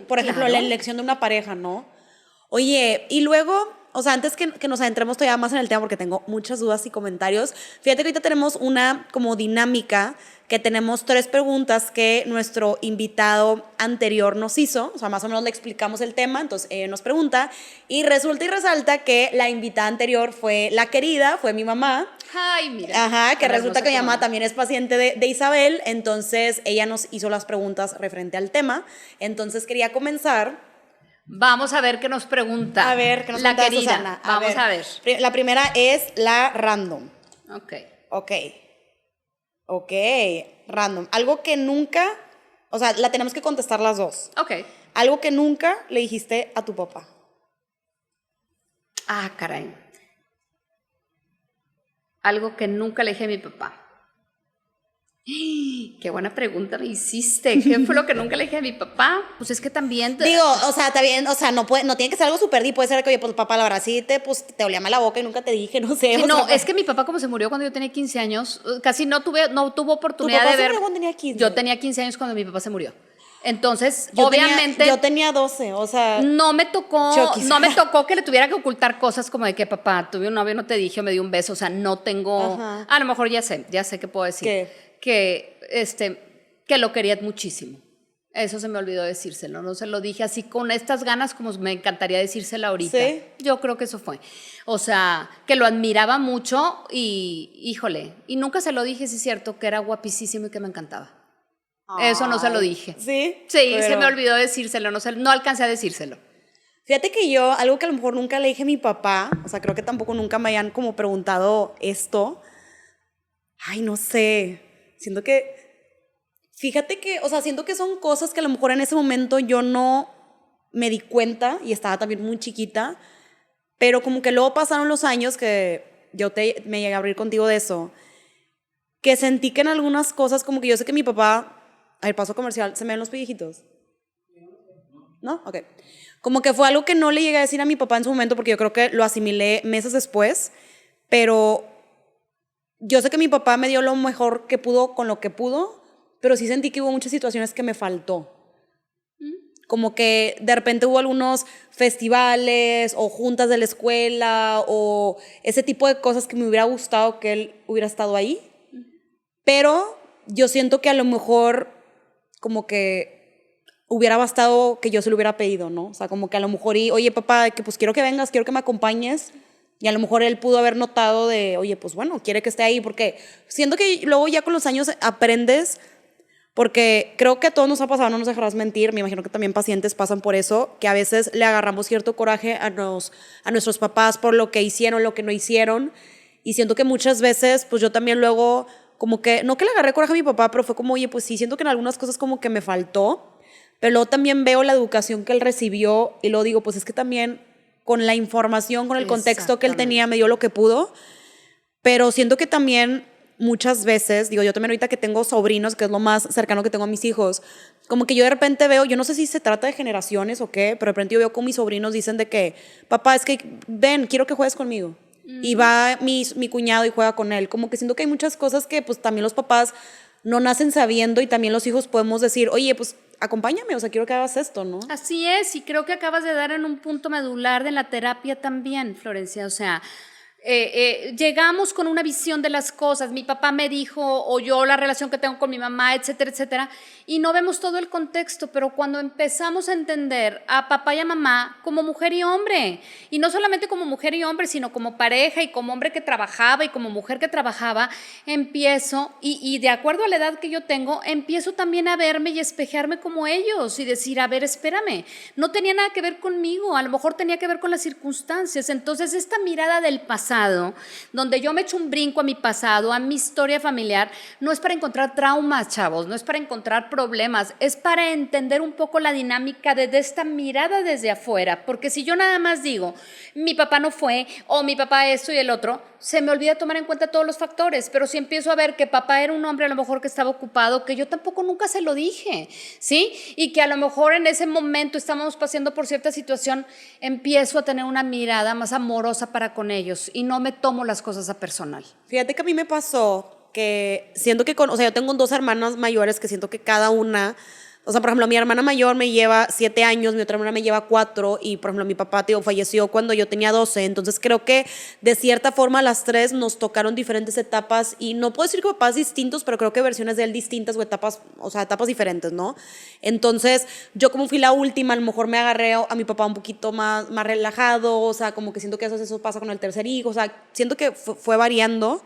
por ejemplo, la elección de una pareja, ¿no? Oye, y luego, o sea, antes que nos adentremos todavía más en el tema, porque tengo muchas dudas y comentarios, fíjate que ahorita tenemos una como dinámica que tenemos 3 preguntas que nuestro invitado anterior nos hizo, o sea, más o menos le explicamos el tema, entonces nos pregunta, y resulta y resalta que la invitada anterior fue la querida, fue mi mamá. Ay, mira. Ajá, que resulta que mi mamá también es paciente de Isabel, entonces ella nos hizo las preguntas referente al tema, entonces quería comenzar. Vamos a ver qué nos pregunta. A ver, ¿qué nos la pregunta querida. Susana? Vamos a ver. La primera es la random. Ok, random. Algo que nunca, o sea, la tenemos que contestar las dos. Ok. Algo que nunca le dijiste a tu papá. Ah, caray. Algo que nunca le dije a mi papá. Qué buena pregunta me hiciste. ¿Qué fue lo que nunca le dije a mi papá? Pues es que también... Digo, o sea, también, o sea, no tiene que ser algo súper deep, puede ser que, oye, pues papá, la verdad sí te olía mal la boca y nunca te dije, no sé. Sí, no, es que mi papá como se murió cuando yo tenía 15 años, casi no tuvo oportunidad ¿Tu papá de ver... se murió cuando tenía 15? Yo tenía 15 años cuando mi papá se murió. Entonces, yo obviamente... yo tenía 12, o sea... No me tocó que le tuviera que ocultar cosas como de que papá, tuve un novio, no te dije, o me dio un beso, o sea, no tengo... Ajá. A lo mejor ya sé qué puedo decir. ¿Qué? Que lo quería muchísimo. Eso se me olvidó decírselo, no se lo dije así con estas ganas como me encantaría decírselo ahorita. ¿Sí? Yo creo que eso fue. O sea, que lo admiraba mucho y, híjole, y nunca se lo dije, sí es cierto, que era guapísimo y que me encantaba. Eso no se lo dije. ¿Sí? Sí, se me olvidó decírselo, no alcancé a decírselo. Fíjate que yo, algo que a lo mejor nunca le dije a mi papá, o sea, creo que tampoco nunca me hayan como preguntado esto. Ay, no sé, fíjate que, o sea, siento que son cosas que a lo mejor en ese momento yo no me di cuenta y estaba también muy chiquita, pero como que luego pasaron los años que me llegué a abrir contigo de eso, que sentí que en algunas cosas como que yo sé que mi papá, el paso comercial, ¿se me ven los pellejitos? ¿No? Ok. Como que fue algo que no le llegué a decir a mi papá en su momento porque yo creo que lo asimilé meses después, pero yo sé que mi papá me dio lo mejor que pudo con lo que pudo, pero sí sentí que hubo muchas situaciones que me faltó. Como que de repente hubo algunos festivales o juntas de la escuela o ese tipo de cosas que me hubiera gustado que él hubiera estado ahí. Pero yo siento que a lo mejor como que hubiera bastado que yo se lo hubiera pedido, ¿no? O sea, como que a lo mejor, oye papá, que pues quiero que vengas, quiero que me acompañes. Y a lo mejor él pudo haber notado de, oye, pues bueno, quiere que esté ahí. Porque siento que luego ya con los años aprendes, porque creo que a todos nos ha pasado, no nos dejarás mentir, me imagino que también pacientes pasan por eso, que a veces le agarramos cierto coraje a nuestros papás por lo que hicieron, lo que no hicieron. Y siento que muchas veces, pues yo también luego, como que, no que le agarré coraje a mi papá, pero fue como, oye, pues sí, siento que en algunas cosas como que me faltó. Pero luego también veo la educación que él recibió y luego digo, pues es que también con la información, con el contexto que él tenía, me dio lo que pudo. Pero siento que también muchas veces, digo, yo también ahorita que tengo sobrinos, que es lo más cercano que tengo a mis hijos, como que yo de repente veo, yo no sé si se trata de generaciones o qué, pero de repente yo veo con mis sobrinos dicen de que, papá, es que ven, quiero que juegues conmigo. Y va mi cuñado y juega con él. Como que siento que hay muchas cosas que pues también los papás no nacen sabiendo y también los hijos podemos decir, oye, pues acompáñame, o sea, quiero que hagas esto, ¿no? Así es, y creo que acabas de dar en un punto medular de la terapia también, Florencia, o sea, llegamos con una visión de las cosas, mi papá me dijo, o yo la relación que tengo con mi mamá, etcétera, etcétera, y no vemos todo el contexto, pero cuando empezamos a entender a papá y a mamá como mujer y hombre, y no solamente como mujer y hombre, sino como pareja y como hombre que trabajaba y como mujer que trabajaba, empiezo, y de acuerdo a la edad que yo tengo, empiezo también a verme y espejearme como ellos y decir, a ver, espérame, no tenía nada que ver conmigo, a lo mejor tenía que ver con las circunstancias, entonces esta mirada del pasado, donde yo me echo un brinco a mi pasado, a mi historia familiar, no es para encontrar traumas, chavos, no es para encontrar problemas, es para entender un poco la dinámica de esta mirada desde afuera, porque si yo nada más digo, mi papá no fue, o mi papá esto y el otro, se me olvida tomar en cuenta todos los factores, pero si empiezo a ver que papá era un hombre a lo mejor que estaba ocupado, que yo tampoco nunca se lo dije, ¿sí? Y que a lo mejor en ese momento estábamos pasando por cierta situación, empiezo a tener una mirada más amorosa para con ellos y no me tomo las cosas a personal. Fíjate que a mí me pasó que siento que, o sea, yo tengo 2 hermanas mayores que siento que cada una, o sea, por ejemplo, mi hermana mayor me lleva 7 años, mi otra hermana me lleva 4 y, por ejemplo, mi papá, tío, falleció cuando yo tenía 12, entonces creo que de cierta forma las 3 nos tocaron diferentes etapas y no puedo decir que papás distintos, pero creo que versiones de él distintas o etapas, o sea, etapas diferentes, ¿no? Entonces, yo como fui la última, a lo mejor me agarré a mi papá un poquito más relajado, o sea, como que siento que eso pasa con el tercer hijo, o sea, siento que fue variando,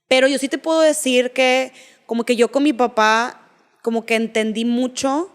pero yo sí te puedo decir que como que yo con mi papá como que entendí mucho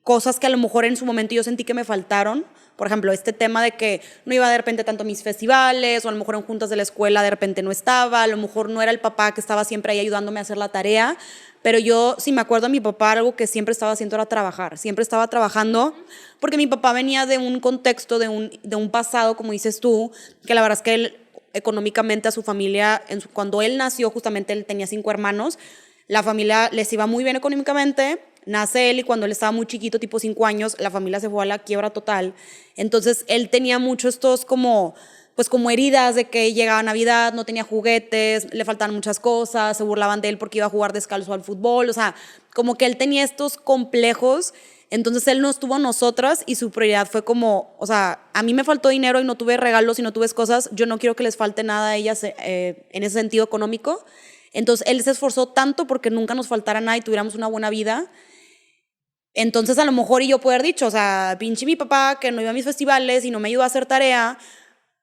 cosas que a lo mejor en su momento yo sentí que me faltaron. Por ejemplo, este tema de que no iba de repente tanto a mis festivales, o a lo mejor en juntas de la escuela de repente no estaba, a lo mejor no era el papá que estaba siempre ahí ayudándome a hacer la tarea, pero yo, si me acuerdo a mi papá, algo que siempre estaba haciendo era trabajar, siempre estaba trabajando, porque mi papá venía de un contexto, de un pasado, como dices tú, que la verdad es que él económicamente a su familia, cuando él nació, justamente él tenía 5 hermanos, la familia les iba muy bien económicamente, nace él y cuando él estaba muy chiquito, tipo 5 años, la familia se fue a la quiebra total. Entonces él tenía mucho estos como heridas de que llegaba Navidad, no tenía juguetes, le faltaban muchas cosas, se burlaban de él porque iba a jugar descalzo al fútbol, o sea, como que él tenía estos complejos. Entonces él no estuvo a nosotras y su prioridad fue como, o sea, a mí me faltó dinero y no tuve regalos y no tuve cosas, yo no quiero que les falte nada a ellas en ese sentido económico. Entonces él se esforzó tanto porque nunca nos faltara nada y tuviéramos una buena vida. Entonces a lo mejor y yo puedo haber dicho, o sea, pinche mi papá que no iba a mis festivales y no me ayudó a hacer tarea,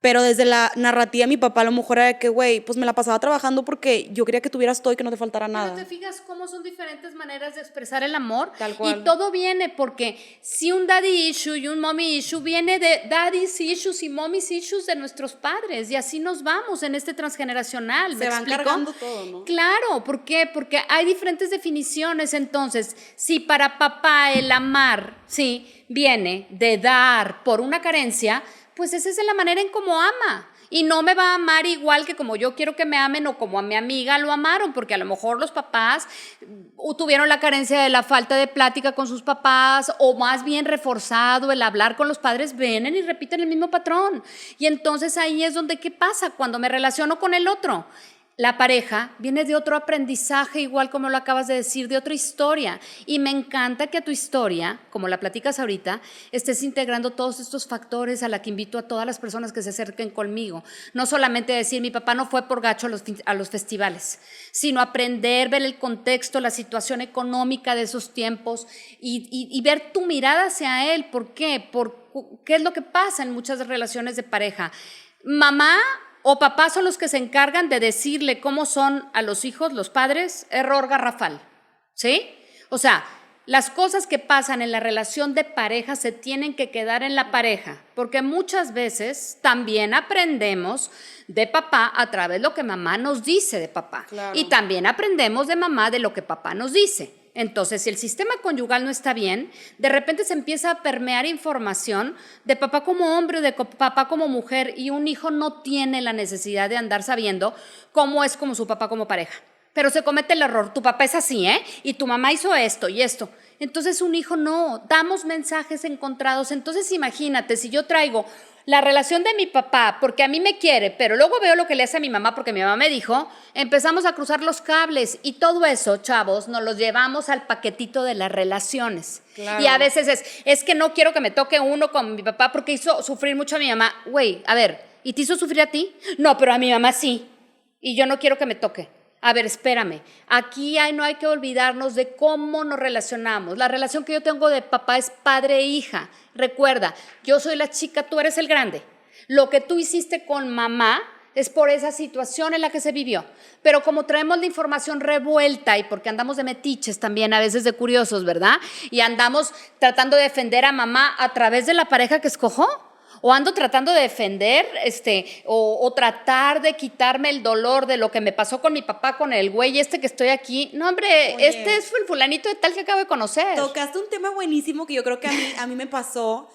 pero desde la narrativa de mi papá a lo mejor era de que, güey, pues me la pasaba trabajando porque yo quería que tuvieras todo y que no te faltara nada. Pero te fijas cómo son diferentes maneras de expresar el amor. Tal cual. Y todo viene porque si un daddy issue y un mommy issue viene de daddy's issues y mommy's issues de nuestros padres. Y así nos vamos en este transgeneracional. ¿Me Se van explico? cargando todo, ¿no? Claro, ¿por qué? Porque hay diferentes definiciones. Entonces, si para papá el amar, sí, viene de dar por una carencia, pues esa es la manera en cómo ama. Y no me va a amar igual que como yo quiero que me amen o como a mi amiga lo amaron, porque a lo mejor los papás tuvieron la carencia de la falta de plática con sus papás o más bien reforzado el hablar con los padres, vienen y repiten el mismo patrón. Y entonces ahí es donde, ¿qué pasa? Cuando me relaciono con el otro, la pareja viene de otro aprendizaje, igual como lo acabas de decir, de otra historia. Y me encanta que a tu historia, como la platicas ahorita, estés integrando todos estos factores a la que invito a todas las personas que se acerquen conmigo. No solamente decir, mi papá no fue por gacho a los festivales, sino aprender, ver el contexto, la situación económica de esos tiempos y ver tu mirada hacia él. ¿Por qué? ¿Qué es lo que pasa en muchas relaciones de pareja? Mamá o papás son los que se encargan de decirle cómo son a los hijos, los padres, error garrafal, ¿sí? O sea, las cosas que pasan en la relación de pareja se tienen que quedar en la pareja, porque muchas veces también aprendemos de papá a través de lo que mamá nos dice de papá. Claro. Y también aprendemos de mamá de lo que papá nos dice. Entonces, si el sistema conyugal no está bien, de repente se empieza a permear información de papá como hombre o de papá como mujer y un hijo no tiene la necesidad de andar sabiendo cómo es como su papá como pareja. Pero se comete el error, tu papá es así, ¿eh? Y tu mamá hizo esto y esto. Entonces un hijo no, damos mensajes encontrados. Entonces imagínate, si yo traigo la relación de mi papá porque a mí me quiere, pero luego veo lo que le hace a mi mamá porque mi mamá me dijo, empezamos a cruzar los cables y todo eso, chavos, nos los llevamos al paquetito de las relaciones. Claro. Y a veces es que no quiero que me toque uno con mi papá porque hizo sufrir mucho a mi mamá. Güey, a ver, ¿y te hizo sufrir a ti? No, pero a mi mamá sí. Y yo no quiero que me toque. A ver, espérame, aquí no hay que olvidarnos de cómo nos relacionamos. La relación que yo tengo de papá es padre e hija. Recuerda, yo soy la chica, tú eres el grande. Lo que tú hiciste con mamá es por esa situación en la que se vivió. Pero como traemos la información revuelta y porque andamos de metiches también, a veces de curiosos, ¿verdad? Y andamos tratando de defender a mamá a través de la pareja que escogió. O ando tratando de defender, o tratar de quitarme el dolor de lo que me pasó con mi papá, con el güey que estoy aquí. No, hombre, oye, este es el fulanito de tal que acabo de conocer. Tocaste un tema buenísimo que yo creo que a mí me pasó,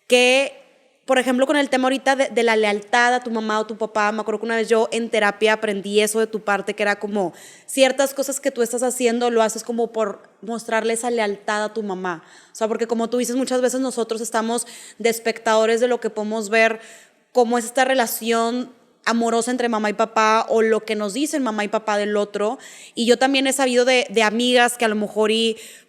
que, por ejemplo, con el tema ahorita de la lealtad a tu mamá o tu papá, me acuerdo que una vez yo en terapia aprendí eso de tu parte, que era como ciertas cosas que tú estás haciendo, lo haces como por mostrarle esa lealtad a tu mamá. O sea, porque como tú dices, muchas veces nosotros estamos de espectadores de lo que podemos ver, cómo es esta relación amorosa entre mamá y papá o lo que nos dicen mamá y papá del otro. Y yo también he sabido de amigas que a lo mejor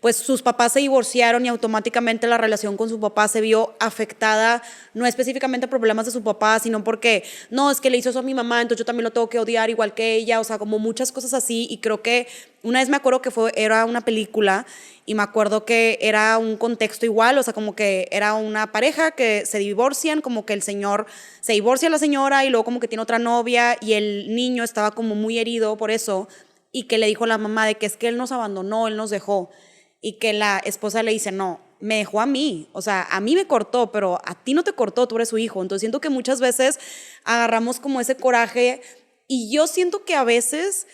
pues sus papás se divorciaron y automáticamente la relación con su papá se vio afectada, no específicamente por problemas de su papá, sino porque no, es que le hizo eso a mi mamá, entonces yo también lo tengo que odiar igual que ella, o sea, como muchas cosas así. Y creo que una vez me acuerdo que era una película y me acuerdo que era un contexto igual, o sea, como que era una pareja que se divorcian, como que el señor se divorcia a la señora y luego como que tiene otra novia y el niño estaba como muy herido por eso y que le dijo a la mamá de que es que él nos abandonó, él nos dejó, y que la esposa le dice, no, me dejó a mí, o sea, a mí me cortó, pero a ti no te cortó, tú eres su hijo. Entonces siento que muchas veces agarramos como ese coraje y yo siento que a veces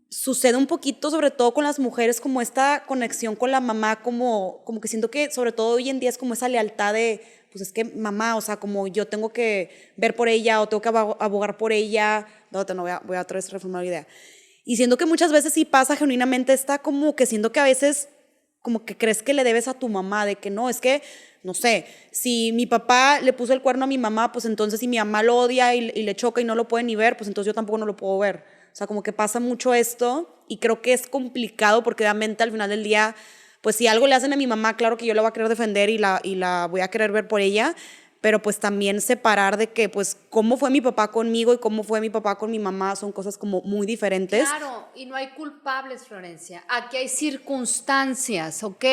sucede un poquito, sobre todo con las mujeres, como esta conexión con la mamá, como que siento que sobre todo hoy en día es como esa lealtad de, pues es que mamá, o sea, como yo tengo que ver por ella o tengo que abogar por ella. No, voy a otra vez reformar la idea. Y siento que muchas veces sí pasa genuinamente esta como que siento que a veces como que crees que le debes a tu mamá, de que no, es que, no sé, si mi papá le puso el cuerno a mi mamá, pues entonces si mi mamá lo odia y le choca y no lo puede ni ver, pues entonces yo tampoco no lo puedo ver. O sea, como que pasa mucho esto y creo que es complicado porque obviamente al final del día, pues si algo le hacen a mi mamá, claro que yo la voy a querer defender y la voy a querer ver por ella, pero pues también separar de que pues cómo fue mi papá conmigo y cómo fue mi papá con mi mamá son cosas como muy diferentes. Claro, y no hay culpables, Florencia, aquí hay circunstancias, ¿ok?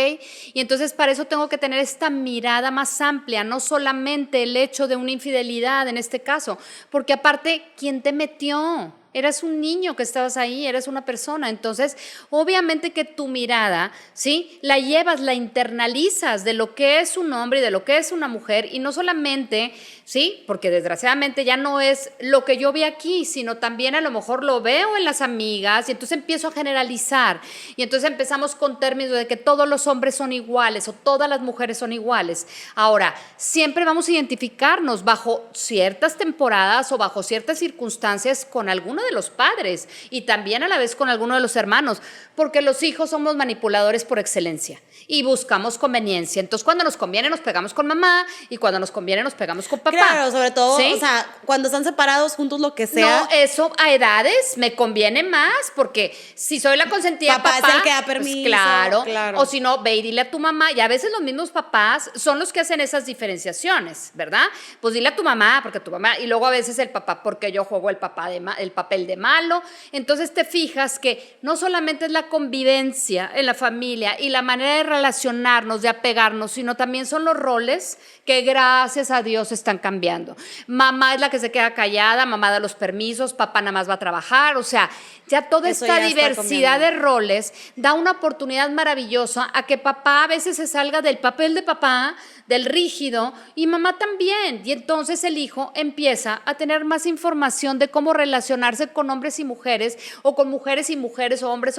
Y entonces para eso tengo que tener esta mirada más amplia, no solamente el hecho de una infidelidad en este caso, porque aparte, ¿quién te metió? Eras un niño que estabas ahí, eras una persona. Entonces, obviamente que tu mirada, ¿sí? La llevas, la internalizas de lo que es un hombre y de lo que es una mujer. Y no solamente, ¿sí? Porque desgraciadamente ya no es lo que yo vi aquí, sino también a lo mejor lo veo en las amigas y entonces empiezo a generalizar. Y entonces empezamos con términos de que todos los hombres son iguales o todas las mujeres son iguales. Ahora, siempre vamos a identificarnos bajo ciertas temporadas o bajo ciertas circunstancias con alguno de los padres y también a la vez con alguno de los hermanos, porque los hijos somos manipuladores por excelencia y buscamos conveniencia. Entonces, cuando nos conviene nos pegamos con mamá y cuando nos conviene nos pegamos con papá. Claro, sobre todo, ¿sí? O sea, cuando están separados juntos, lo que sea. No, eso a edades me conviene más, porque si soy la consentida papá papá es el que da permiso, pues claro, claro. O si no, ve y dile a tu mamá, y a veces los mismos papás son los que hacen esas diferenciaciones, ¿verdad? Pues dile a tu mamá, porque tu mamá, y luego a veces el papá, porque yo juego el papel de malo. Entonces te fijas que no solamente es la convivencia en la familia y la manera de relacionarnos, de apegarnos, sino también son los roles que gracias a Dios están cambiando. Mamá es la que se queda callada, mamá da los permisos, papá nada más va a trabajar, o sea, ya toda Eso esta ya está diversidad de cambiando. roles da una oportunidad maravillosa a que papá a veces se salga del papel de papá, del rígido, y mamá también. Y entonces el hijo empieza a tener más información de cómo relacionarse con hombres y mujeres, o con mujeres y mujeres, o hombres,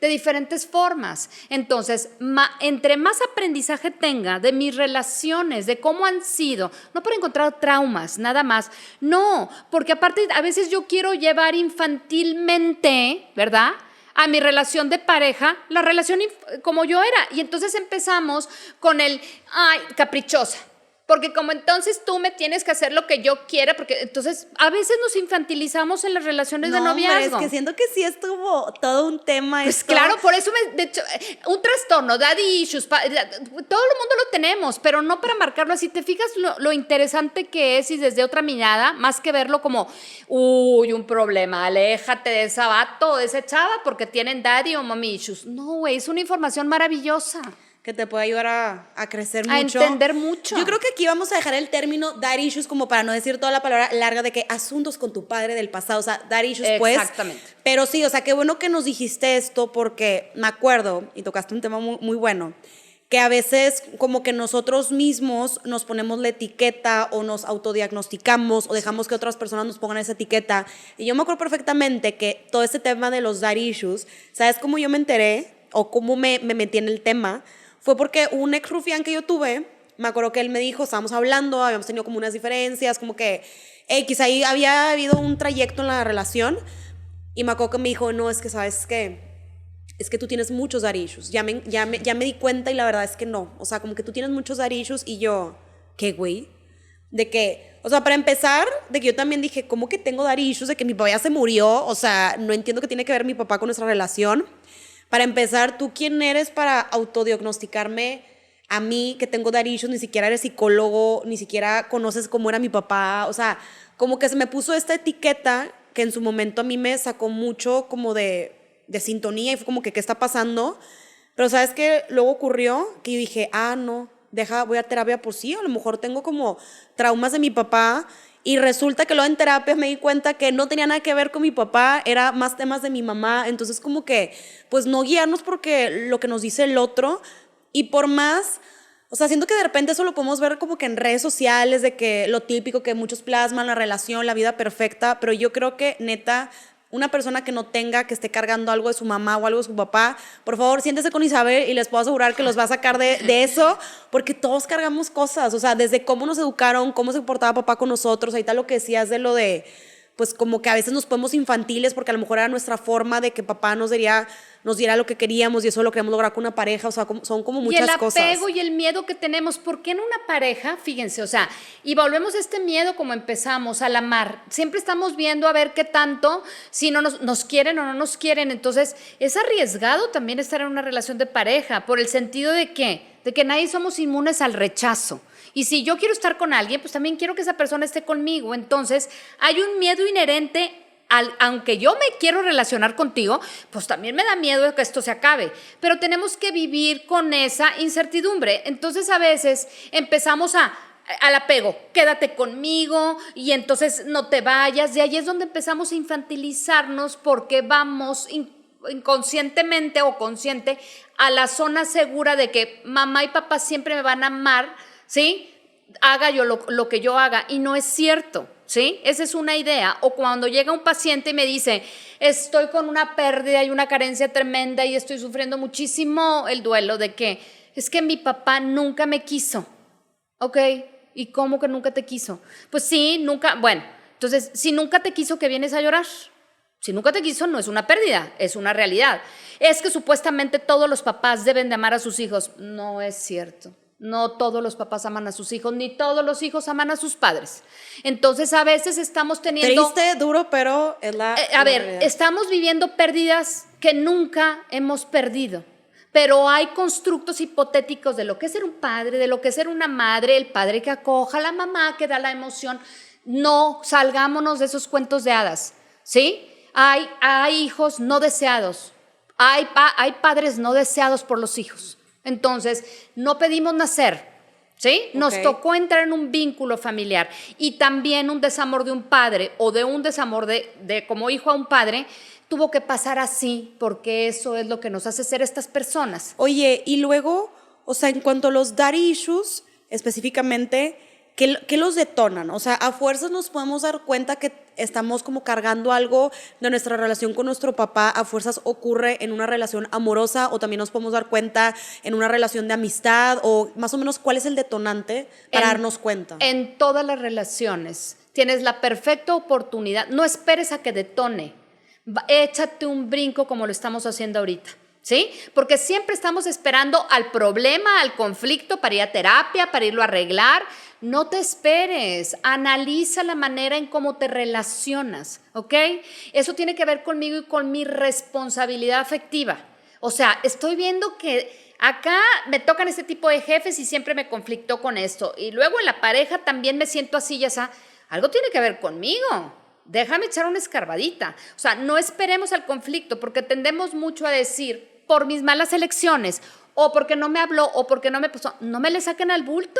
de diferentes formas. Entonces, entre más aprendizaje tenga de mis relaciones, de cómo han sido, no por encontrar traumas, nada más, no, porque aparte a veces yo quiero llevar infantilmente, ¿verdad?, a mi relación de pareja, la relación como yo era. Y entonces empezamos con ay, caprichosa. Porque como entonces tú me tienes que hacer lo que yo quiera, porque entonces a veces nos infantilizamos en las relaciones de No, hombre, noviazgo. es que siento que sí estuvo todo un tema Pues esto. claro, por eso de hecho, un trastorno, daddy issues, todo el mundo lo tenemos, pero no para marcarlo así. ¿Te fijas lo interesante que es y desde otra mirada, más que verlo como, uy, un problema, aléjate de ese vato o de esa chava porque tienen daddy o mommy issues? No, güey, es una información maravillosa. Que te puede ayudar a crecer A mucho. entender mucho. Yo creo que aquí vamos a dejar el término dar issues como para no decir toda la palabra larga de que asuntos con tu padre del pasado, o sea, dar issues pues. Exactamente. Pero sí, o sea, qué bueno que nos dijiste esto porque me acuerdo, y tocaste un tema muy, muy bueno, que a veces como que nosotros mismos nos ponemos la etiqueta o nos autodiagnosticamos o dejamos que otras personas nos pongan esa etiqueta. Y yo me acuerdo perfectamente que todo este tema de los dar issues, ¿sabes cómo yo me enteré o cómo me metí en el tema? Fue porque un ex rufián que yo tuve, me acuerdo que él me dijo, estábamos hablando, habíamos tenido como unas diferencias, como que X, ahí había habido un trayecto en la relación, y me acuerdo que me dijo, no, es que sabes qué, es que tú tienes muchos daddy issues, ya me di cuenta y la verdad es que no, o sea, como que tú tienes muchos daddy issues, y yo, ¿qué güey? De que, o sea, para empezar, de que yo también dije, ¿cómo que tengo daddy issues? De que mi papá ya se murió, o sea, no entiendo qué tiene que ver mi papá con nuestra relación. Para empezar, ¿tú quién eres para autodiagnosticarme a mí que tengo daddy issues? Ni siquiera eres psicólogo, ni siquiera conoces cómo era mi papá. O sea, como que se me puso esta etiqueta que en su momento a mí me sacó mucho como de sintonía y fue como que, ¿qué está pasando? Pero ¿sabes qué? Luego ocurrió que yo dije, no, voy a terapia por sí, a lo mejor tengo como traumas de mi papá. Y resulta que luego en terapia me di cuenta que no tenía nada que ver con mi papá, era más temas de mi mamá. Entonces como que, pues no guiarnos porque lo que nos dice el otro. Y por más, o sea, siento que de repente eso lo podemos ver como que en redes sociales, de que lo típico que muchos plasman, la relación, la vida perfecta. Pero yo creo que neta, una persona que no tenga, que esté cargando algo de su mamá o algo de su papá, por favor, siéntese con Isabel y les puedo asegurar que los va a sacar de eso, porque todos cargamos cosas, o sea, desde cómo nos educaron, cómo se portaba papá con nosotros, ahorita lo que decías de lo de, pues como que a veces nos ponemos infantiles porque a lo mejor era nuestra forma de que papá nos diera lo que queríamos y eso lo queríamos lograr con una pareja, o sea, son como muchas cosas. Y el apego y el miedo que tenemos, ¿por qué en una pareja? Fíjense, o sea, y volvemos a este miedo como empezamos, al amar. Siempre estamos viendo a ver qué tanto, si no nos quieren o no nos quieren. Entonces, es arriesgado también estar en una relación de pareja, por el sentido de que nadie somos inmunes al rechazo. Y si yo quiero estar con alguien, pues también quiero que esa persona esté conmigo. Entonces, hay un miedo inherente aunque yo me quiero relacionar contigo, pues también me da miedo de que esto se acabe, pero tenemos que vivir con esa incertidumbre. Entonces a veces empezamos al apego, quédate conmigo y entonces no te vayas, y ahí es donde empezamos a infantilizarnos porque vamos inconscientemente o consciente a la zona segura de que mamá y papá siempre me van a amar, ¿sí? Haga yo lo que yo haga, y no es cierto. ¿Sí? Esa es una idea. O cuando llega un paciente y me dice, estoy con una pérdida y una carencia tremenda y estoy sufriendo muchísimo el duelo de que es que mi papá nunca me quiso. ¿Ok? ¿Y cómo que nunca te quiso? Pues sí, nunca. Bueno, entonces, si nunca te quiso, ¿qué vienes a llorar? Si nunca te quiso, no es una pérdida, es una realidad. Es que supuestamente todos los papás deben de amar a sus hijos. No es cierto. No todos los papás aman a sus hijos, ni todos los hijos aman a sus padres. Entonces, a veces estamos teniendo... Triste, duro, pero es la realidad. Estamos viviendo pérdidas que nunca hemos perdido. Pero hay constructos hipotéticos de lo que es ser un padre, de lo que es ser una madre, el padre que acoja, la mamá que da la emoción. No salgámonos de esos cuentos de hadas, ¿sí? Hay hijos no deseados, hay padres no deseados por los hijos. Entonces, no pedimos nacer, ¿Sí? Nos Ok. tocó entrar en un vínculo familiar y también un desamor de un padre o de un desamor de como hijo a un padre tuvo que pasar así porque eso es lo que nos hace ser estas personas. Oye, y luego, o sea, en cuanto a los daddy issues, específicamente, ¿qué los detonan? O sea, a fuerzas nos podemos dar cuenta que estamos como cargando algo de nuestra relación con nuestro papá, a fuerzas ocurre en una relación amorosa, o también nos podemos dar cuenta en una relación de amistad, o más o menos cuál es el detonante para darnos cuenta. En todas las relaciones tienes la perfecta oportunidad. No esperes a que detone. Échate un brinco como lo estamos haciendo ahorita. ¿Sí? Porque siempre estamos esperando al problema, al conflicto para ir a terapia, para irlo a arreglar. No te esperes, analiza la manera en cómo te relacionas, ¿ok? Eso tiene que ver conmigo y con mi responsabilidad afectiva. O sea, estoy viendo que acá me tocan este tipo de jefes y siempre me conflictó con esto. Y luego en la pareja también me siento así, ya sea, algo tiene que ver conmigo. Déjame echar una escarbadita. O sea, no esperemos al conflicto porque tendemos mucho a decir, por mis malas elecciones, o porque no me habló, o porque no me puso, no me le saquen al bulto.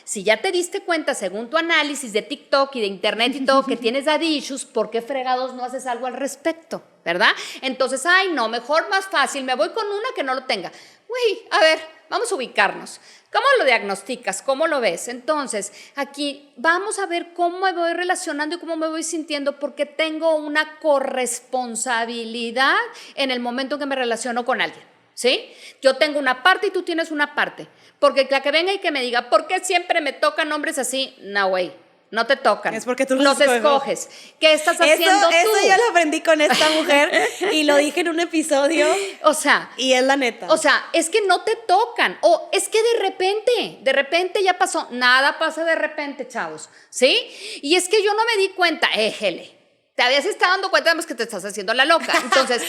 Si ya te diste cuenta, según tu análisis de TikTok y de internet y todo, que tienes daddy issues, ¿por qué fregados no haces algo al respecto? ¿Verdad? Entonces, ay, no, mejor más fácil, me voy con una que no lo tenga. Uy, a ver, vamos a ubicarnos. ¿Cómo lo diagnosticas? ¿Cómo lo ves? Entonces, aquí vamos a ver cómo me voy relacionando y cómo me voy sintiendo porque tengo una corresponsabilidad en el momento en que me relaciono con alguien, ¿sí? Yo tengo una parte y tú tienes una parte. Porque la que venga y que me diga, ¿por qué siempre me tocan hombres así? No, güey. No te tocan. Es porque tú los escoges. ¿Qué estás haciendo tú? Eso yo lo aprendí con esta mujer y lo dije en un episodio. O sea, y es la neta. O sea, es que no te tocan. O es que de repente ya pasó. Nada pasa de repente, chavos. ¿Sí? Y es que yo no me di cuenta. Éjele. Te habías estado dando cuenta de que te estás haciendo la loca. Entonces,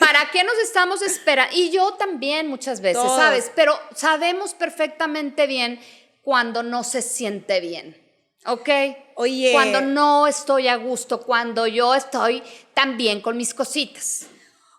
¿para qué nos estamos esperando? Y yo también muchas veces, Todos. ¿sabes? Pero sabemos perfectamente bien cuando no se siente bien. ¿Ok? Oye. Cuando no estoy a gusto, cuando yo estoy también con mis cositas.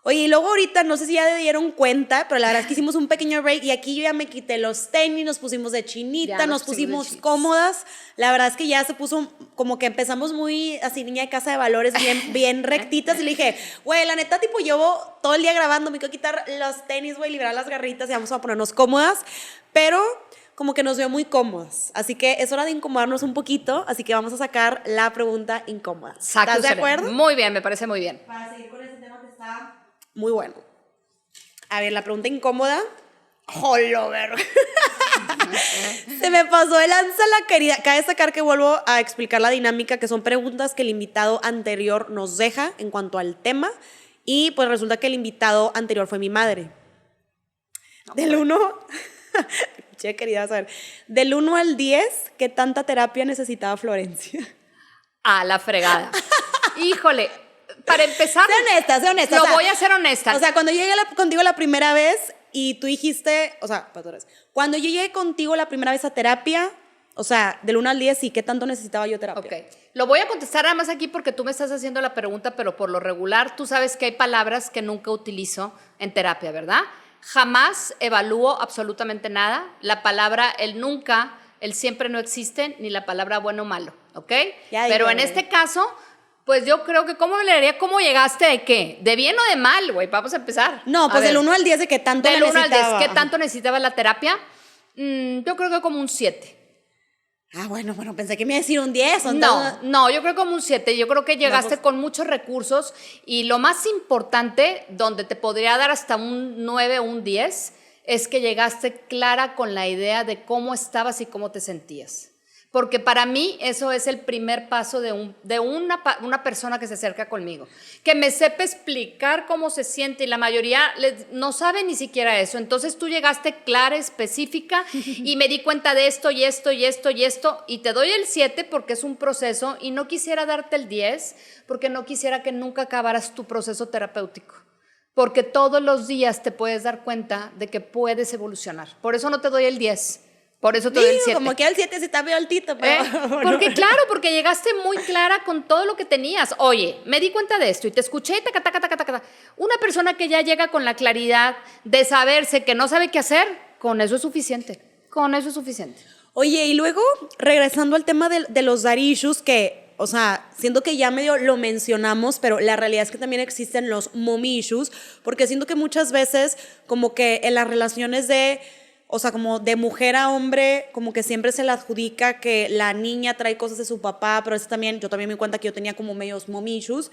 Oye, y luego ahorita, no sé si ya se dieron cuenta, pero la verdad es que hicimos un pequeño break y aquí yo ya me quité los tenis, nos pusimos de chinita, Ya nos nos pusimos pusimos de cómodas. La verdad es que ya se puso como que empezamos muy así, niña de casa de valores, bien rectitas. Y le dije, güey, la neta, tipo, llevo todo el día grabando, me quiero quitar los tenis, güey, liberar las garritas y vamos a ponernos cómodas. Pero como que nos veo muy cómodas. Así que es hora de incomodarnos un poquito, así que vamos a sacar la pregunta incómoda. ¿Estás de acuerdo? Muy bien, me parece muy bien. Para seguir con este tema que está muy bueno. A ver, la pregunta incómoda. ¡Jolo, verga! Se me pasó de lanza la querida. Cabe destacar que vuelvo a explicar la dinámica, que son preguntas que el invitado anterior nos deja en cuanto al tema. Y pues resulta que el invitado anterior fue mi madre. Del 1... Che, querida saber. Del 1 al 10, ¿qué tanta terapia necesitaba Florencia? A la fregada. Híjole, para empezar... Sé honesta. Voy a ser honesta. O sea, cuando yo llegué contigo la primera vez y tú dijiste, o sea, cuando yo llegué contigo la primera vez a terapia, o sea, del 1 al 10, sí, ¿qué tanto necesitaba yo terapia? Ok, lo voy a contestar nada más aquí porque tú me estás haciendo la pregunta, pero por lo regular tú sabes que hay palabras que nunca utilizo en terapia, ¿verdad? Jamás evalúo absolutamente nada. La palabra el nunca, el siempre no existen, ni la palabra bueno o malo, ¿ok? Pero en este caso, pues yo creo que ¿cómo le diría cómo llegaste de qué? ¿De bien o de mal, güey? Vamos a empezar. No, pues del 1 al 10 de qué tanto del necesitaba. Del 1 al 10, ¿qué tanto necesitaba la terapia? Yo creo que como un 7. Ah, bueno, pensé que me iba a decir un 10. No, yo creo como un 7. Yo creo que llegaste con muchos recursos y lo más importante, donde te podría dar hasta un 9 o un 10, es que llegaste clara con la idea de cómo estabas y cómo te sentías. Porque para mí eso es el primer paso de una persona que se acerca conmigo. Que me sepa explicar cómo se siente y la mayoría no sabe ni siquiera eso. Entonces tú llegaste clara, específica y me di cuenta de esto y esto y esto y esto y te doy el 7 porque es un proceso y no quisiera darte el 10 porque no quisiera que nunca acabaras tu proceso terapéutico. Porque todos los días te puedes dar cuenta de que puedes evolucionar. Por eso no te doy el 10. Por eso te doy el 7. Como que el 7 sí está medio altito, pero... Porque claro, porque llegaste muy clara con todo lo que tenías. Oye, me di cuenta de esto y te escuché, taca. Una persona que ya llega con la claridad de saberse que no sabe qué hacer, con eso es suficiente. Con eso es suficiente. Oye, y luego, regresando al tema de los daddy issues, que, o sea, siento que ya medio lo mencionamos, pero la realidad es que también existen los mommy issues, porque siento que muchas veces, como que en las relaciones de, o sea, como de mujer a hombre, como que siempre se le adjudica que la niña trae cosas de su papá, pero eso también, yo también me di cuenta que yo tenía como medios mommy issues.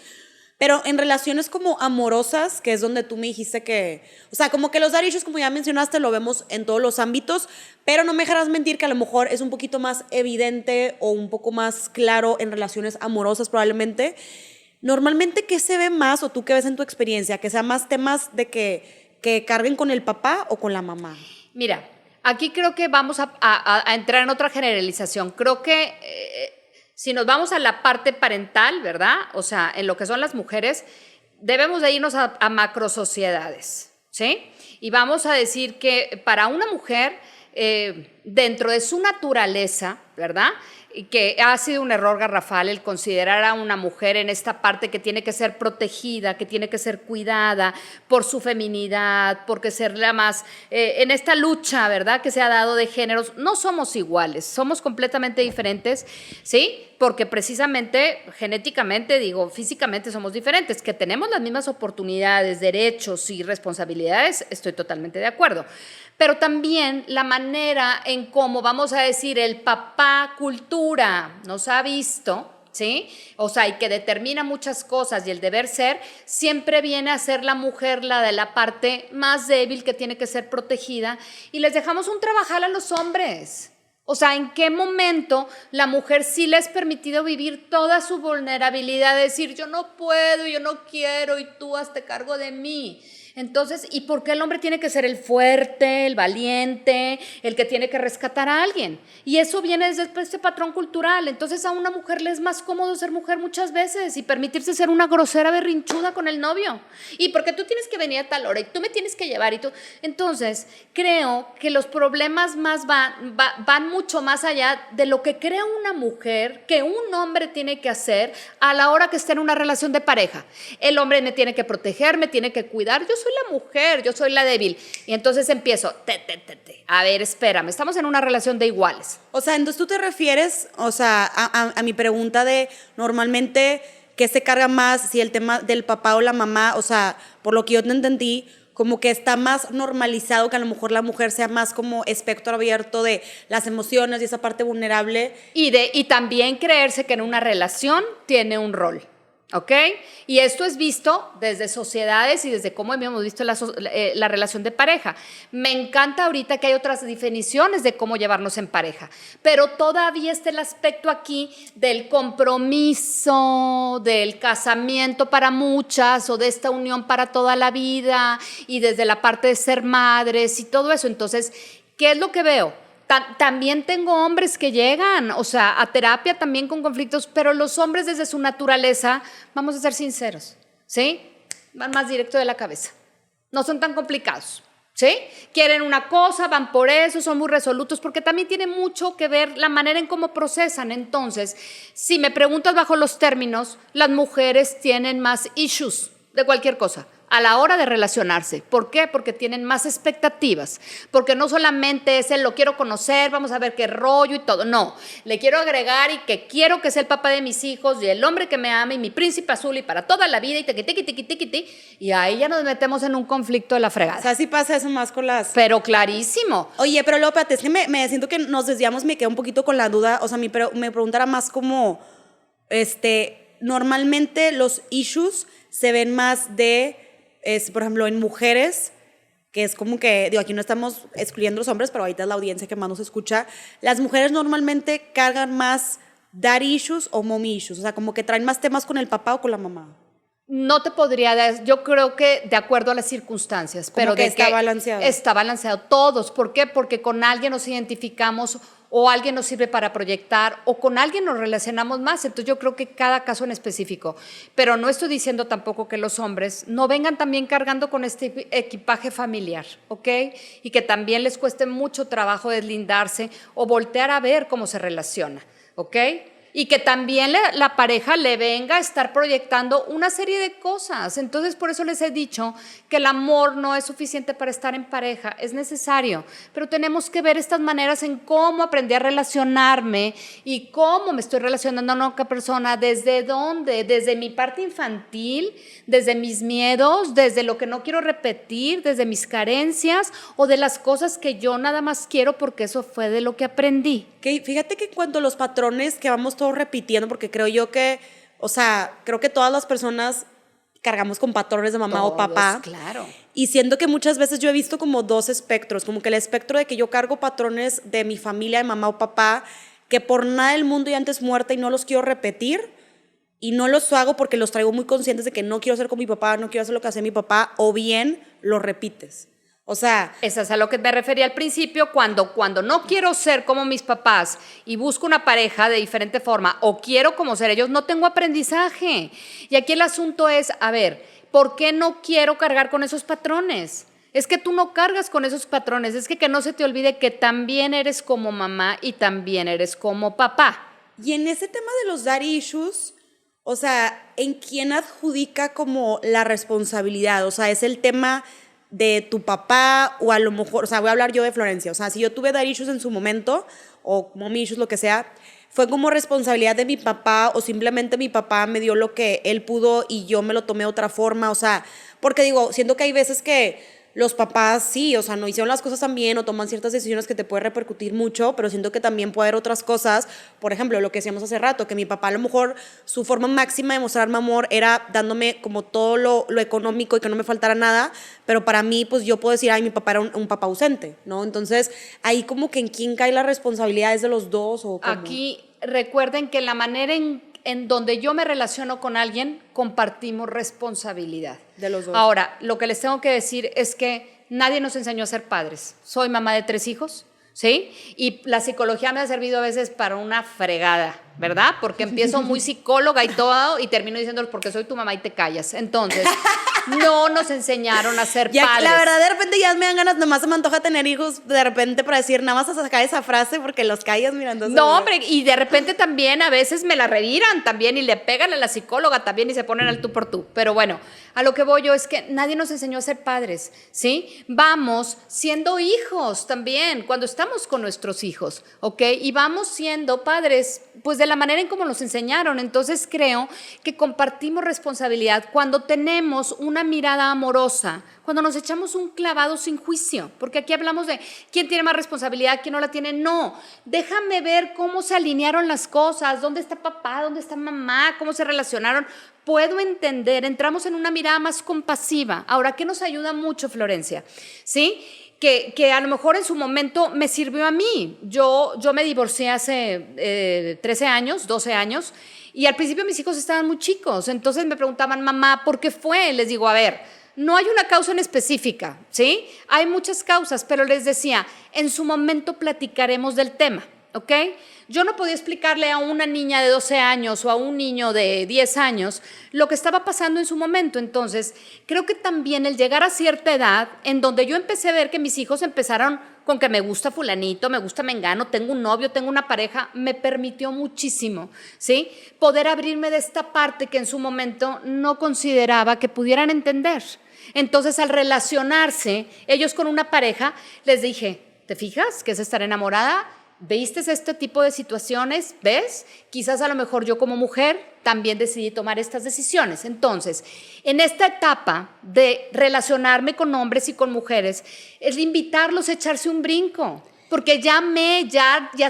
Pero en relaciones como amorosas, que es donde tú me dijiste que, o sea, como que los daddy issues, como ya mencionaste, lo vemos en todos los ámbitos, pero no me dejarás mentir que a lo mejor es un poquito más evidente o un poco más claro en relaciones amorosas probablemente. Normalmente, ¿qué se ve más o tú qué ves en tu experiencia? ¿Que sea más temas de que carguen con el papá o con la mamá? Mira, aquí creo que vamos a entrar en otra generalización. Creo que si nos vamos a la parte parental, ¿verdad? O sea, en lo que son las mujeres, debemos de irnos a macrosociedades, ¿sí? Y vamos a decir que para una mujer, dentro de su naturaleza, ¿verdad?, y que ha sido un error garrafal el considerar a una mujer en esta parte que tiene que ser protegida, que tiene que ser cuidada por su feminidad, porque ser la más, en esta lucha, ¿verdad?, que se ha dado de géneros, no somos iguales, somos completamente diferentes, ¿sí?, porque precisamente genéticamente, digo, físicamente somos diferentes, que tenemos las mismas oportunidades, derechos y responsabilidades, estoy totalmente de acuerdo. Pero también la manera en cómo, vamos a decir, el papá cultura nos ha visto, ¿sí? O sea, y que determina muchas cosas y el deber ser, siempre viene a ser la mujer la de la parte más débil que tiene que ser protegida y les dejamos un trabajal a los hombres. O sea, ¿en qué momento la mujer sí le es permitido vivir toda su vulnerabilidad? Decir, yo no puedo, yo no quiero y tú hazte cargo de mí. Entonces, ¿y por qué el hombre tiene que ser el fuerte, el valiente, el que tiene que rescatar a alguien? Y eso viene desde este patrón cultural. Entonces, a una mujer le es más cómodo ser mujer muchas veces y permitirse ser una grosera berrinchuda con el novio. Y porque tú tienes que venir a tal hora y tú me tienes que llevar y tú... Entonces, creo que los problemas más van mucho más allá de lo que cree una mujer que un hombre tiene que hacer a la hora que esté en una relación de pareja. El hombre me tiene que proteger, me tiene que cuidar. Yo soy la mujer, yo soy la débil. Y entonces empiezo, a ver, espérame, estamos en una relación de iguales. O sea, entonces tú te refieres, o sea, a mi pregunta de normalmente qué se carga más, si el tema del papá o la mamá, o sea, por lo que yo te entendí, como que está más normalizado que a lo mejor la mujer sea más como espectro abierto de las emociones y esa parte vulnerable. Y también creerse que en una relación tiene un rol. ¿Ok? Y esto es visto desde sociedades y desde cómo hemos visto la relación de pareja. Me encanta ahorita que hay otras definiciones de cómo llevarnos en pareja, pero todavía está el aspecto aquí del compromiso, del casamiento para muchas o de esta unión para toda la vida y desde la parte de ser madres y todo eso. Entonces, ¿qué es lo que veo? También tengo hombres que llegan, o sea, a terapia también con conflictos, pero los hombres desde su naturaleza, vamos a ser sinceros, ¿sí? Van más directo de la cabeza. No son tan complicados, ¿sí? Quieren una cosa, van por eso, son muy resolutos, porque también tiene mucho que ver la manera en cómo procesan. Entonces, si me preguntas bajo los términos, las mujeres tienen más issues de cualquier cosa a la hora de relacionarse. ¿Por qué? Porque tienen más expectativas, porque no solamente es el lo quiero conocer, vamos a ver qué rollo y todo, no, le quiero agregar y que quiero que sea el papá de mis hijos y el hombre que me ama y mi príncipe azul y para toda la vida y tiqui, y ahí ya nos metemos en un conflicto de la fregada. O sea, sí pasa eso más con las... Pero clarísimo. Oye, pero luego, espérate, es que me siento que nos desviamos, me quedé un poquito con la duda, o sea, me preguntara más como, normalmente los issues se ven más de... por ejemplo, en mujeres, que es como que, digo, aquí no estamos excluyendo a los hombres, pero ahorita es la audiencia que más nos escucha, las mujeres normalmente cargan más daddy issues o mommy issues, o sea, como que traen más temas con el papá o con la mamá. No te podría dar, yo creo que de acuerdo a las circunstancias, Como pero que de está que balanceado. Está balanceado, todos. ¿Por qué? Porque con alguien nos identificamos o alguien nos sirve para proyectar o con alguien nos relacionamos más. Entonces yo creo que cada caso en específico. Pero no estoy diciendo tampoco que los hombres no vengan también cargando con este equipaje familiar, ¿ok? Y que también les cueste mucho trabajo deslindarse o voltear a ver cómo se relaciona, ¿ok? y que también la pareja le venga a estar proyectando una serie de cosas. Entonces, por eso les he dicho que el amor no es suficiente para estar en pareja, es necesario, pero tenemos que ver estas maneras en cómo aprendí a relacionarme y cómo me estoy relacionando con otra persona, desde dónde, desde mi parte infantil, desde mis miedos, desde lo que no quiero repetir, desde mis carencias o de las cosas que yo nada más quiero porque eso fue de lo que aprendí. Que fíjate que en cuanto a los patrones que vamos todos repitiendo, porque creo yo que, o sea, creo que todas las personas cargamos con patrones de mamá Todos, o papá. claro. Y siento que muchas veces yo he visto como dos espectros, como que el espectro de que yo cargo patrones de mi familia, de mamá o papá, que por nada del mundo ya antes muerta y no los quiero repetir, y no los hago porque los traigo muy conscientes de que no quiero ser como mi papá, no quiero hacer lo que hace mi papá, o bien lo repites. O sea, eso es a lo que me refería al principio, cuando no quiero ser como mis papás y busco una pareja de diferente forma o quiero como ser ellos, no tengo aprendizaje. Y aquí el asunto es, a ver, ¿por qué no quiero cargar con esos patrones? Es que tú no cargas con esos patrones, es que no se te olvide que también eres como mamá y también eres como papá. y en ese tema de los daddy issues, o sea, ¿en quién adjudica como la responsabilidad? O sea, ¿es el tema de tu papá o a lo mejor, o sea, voy a hablar yo de Florencia, o sea, si yo tuve daddy issues en su momento o mommy issues, lo que sea, fue como responsabilidad de mi papá o simplemente mi papá me dio lo que él pudo y yo me lo tomé de otra forma, o sea, porque digo, siento que hay veces que los papás sí, o sea, no hicieron las cosas tan bien o toman ciertas decisiones que te puede repercutir mucho, pero siento que también puede haber otras cosas, por ejemplo, lo que decíamos hace rato, que mi papá a lo mejor su forma máxima de mostrarme amor era dándome como todo lo económico y que no me faltara nada, pero para mí, pues yo puedo decir, ay, mi papá era un papá ausente, ¿no? Entonces, ahí como que en quién cae la responsabilidad, ¿es de los dos o cómo? Aquí recuerden que la manera en donde yo me relaciono con alguien, compartimos responsabilidad. De los dos. Ahora, lo que les tengo que decir es que nadie nos enseñó a ser padres. Soy mamá de 3 hijos, ¿sí? Y la psicología me ha servido a veces para una fregada, ¿verdad? Porque empiezo muy psicóloga y todo y termino diciéndoles porque soy tu mamá y te callas. Entonces, no nos enseñaron a ser Ya, padres. la verdad, de repente ya me dan ganas, nomás se me antoja tener hijos de repente para decir, nada más a sacar esa frase porque los callas mirando. No, hombre, y de repente también a veces me la reviran también y le pegan a la psicóloga también y se ponen al tú por tú. Pero bueno, a lo que voy yo es que nadie nos enseñó a ser padres, ¿sí? Vamos siendo hijos también cuando estamos con nuestros hijos, ¿ok? Y vamos siendo padres, pues de la manera en cómo nos enseñaron. Entonces creo que compartimos responsabilidad cuando tenemos una mirada amorosa, cuando nos echamos un clavado sin juicio, porque aquí hablamos de quién tiene más responsabilidad, quién no la tiene. No, déjame ver cómo se alinearon las cosas, dónde está papá, dónde está mamá, cómo se relacionaron. Puedo entender, entramos en una mirada más compasiva. Ahora, ¿qué nos ayuda mucho, Florencia? ¿Sí? Que a lo mejor en su momento me sirvió a mí. Yo me divorcié hace 13 años, 12 años, y al principio mis hijos estaban muy chicos, entonces me preguntaban, mamá, ¿por qué fue? Les digo, a ver, no hay una causa en específica, ¿sí? Hay muchas causas, pero les decía, en su momento platicaremos del tema, ¿ok? Yo no podía explicarle a una niña de 12 años o a un niño de 10 años lo que estaba pasando en su momento. Entonces, creo que también el llegar a cierta edad, en donde yo empecé a ver que mis hijos empezaron con que me gusta fulanito, me gusta mengano, tengo un novio, tengo una pareja, me permitió muchísimo, ¿sí? Poder abrirme de esta parte que en su momento no consideraba que pudieran entender. Entonces, al relacionarse ellos con una pareja, les dije, ¿te fijas que es estar enamorada? ¿Viste este tipo de situaciones? ¿Ves? Quizás a lo mejor yo como mujer también decidí tomar estas decisiones. Entonces, en esta etapa de relacionarme con hombres y con mujeres, es invitarlos a echarse un brinco. Porque ya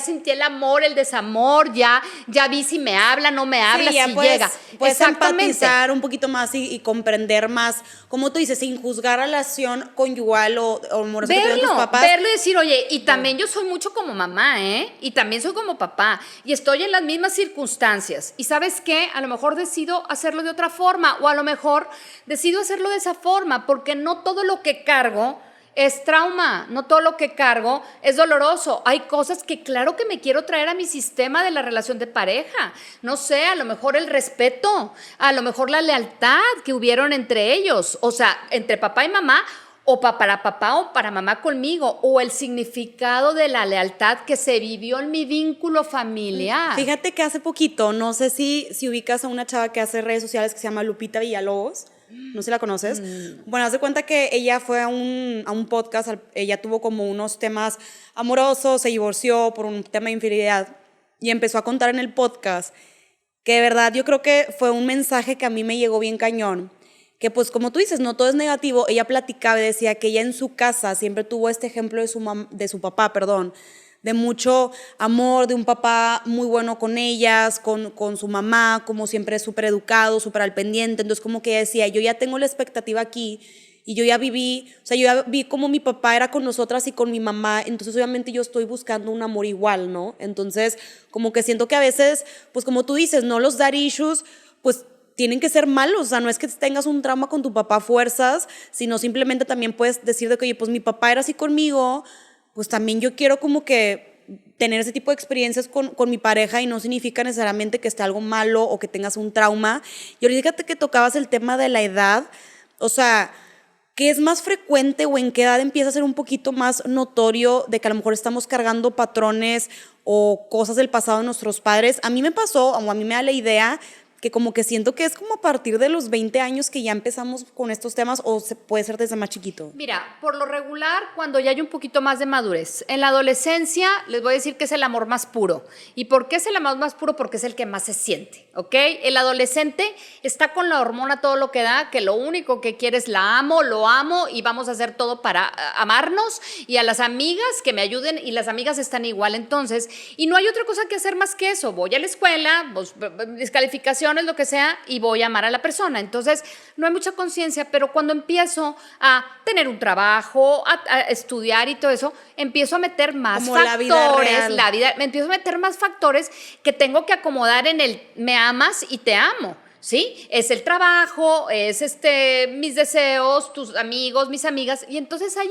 sentí el amor, el desamor, ya vi si me habla, no me habla, sí, ya si puedes, llega. Puedes Exactamente. empatizar un poquito más y comprender más, como tú dices, sin juzgar relación conyugal o amorosa que tuvieron tus papás. Verlo y decir, oye, y también yo soy mucho como mamá, ¿eh? Y también soy como papá. Y estoy en las mismas circunstancias. Y ¿sabes qué? A lo mejor decido hacerlo de otra forma o a lo mejor decido hacerlo de esa forma porque no todo lo que cargo es trauma, no todo lo que cargo es doloroso. Hay cosas que claro que me quiero traer a mi sistema de la relación de pareja. No sé, a lo mejor el respeto, a lo mejor la lealtad que hubieron entre ellos, o sea, entre papá y mamá, o para papá o para mamá conmigo, o el significado de la lealtad que se vivió en mi vínculo familiar. Fíjate que hace poquito, no sé si ubicas a una chava que hace redes sociales que se llama Lupita Villalobos, no sé si la conoces. Bueno, haz de cuenta que ella fue a un podcast, ella tuvo como unos temas amorosos, se divorció por un tema de infidelidad y empezó a contar en el podcast que de verdad yo creo que fue un mensaje que a mí me llegó bien cañón, que pues como tú dices, no todo es negativo. Ella platicaba y decía que ella en su casa siempre tuvo este ejemplo de su papá, de mucho amor, de un papá muy bueno con ellas, con su mamá, como siempre súper educado, súper al pendiente. Entonces como que ella decía, yo ya tengo la expectativa aquí y yo ya viví, o sea, yo ya vi como mi papá era con nosotras y con mi mamá, entonces obviamente yo estoy buscando un amor igual, ¿no? Entonces como que siento que a veces, pues como tú dices, no los daddy issues, pues tienen que ser malos, o sea, no es que tengas un trauma con tu papá a fuerzas, sino simplemente también puedes decir de que, oye, pues mi papá era así conmigo, pues también yo quiero como que tener ese tipo de experiencias con mi pareja y no significa necesariamente que esté algo malo o que tengas un trauma. Y ahorita fíjate que tocabas el tema de la edad, o sea, ¿qué es más frecuente o en qué edad empieza a ser un poquito más notorio de que a lo mejor estamos cargando patrones o cosas del pasado de nuestros padres? A mí me pasó, o a mí me da la idea que como que siento que es como a partir de los 20 años que ya empezamos con estos temas o puede ser desde más chiquito. Mira, por lo regular, cuando ya hay un poquito más de madurez. En la adolescencia, les voy a decir que es el amor más puro. ¿Y por qué es el amor más puro? Porque es el que más se siente, ¿ok? El adolescente está con la hormona todo lo que da, que lo único que quiere es la amo, lo amo y vamos a hacer todo para amarnos y a las amigas que me ayuden y las amigas están igual entonces. Y no hay otra cosa que hacer más que eso. Voy a la escuela, pues, descalificaciones, lo que sea, y voy a amar a la persona. Entonces, no hay mucha conciencia, pero cuando empiezo a tener un trabajo, a estudiar y todo eso, empiezo a meter más como factores, la vida, me empiezo a meter más factores que tengo que acomodar en el me amas y te amo. ¿Sí? Es el trabajo, es mis deseos, tus amigos, mis amigas, y entonces ahí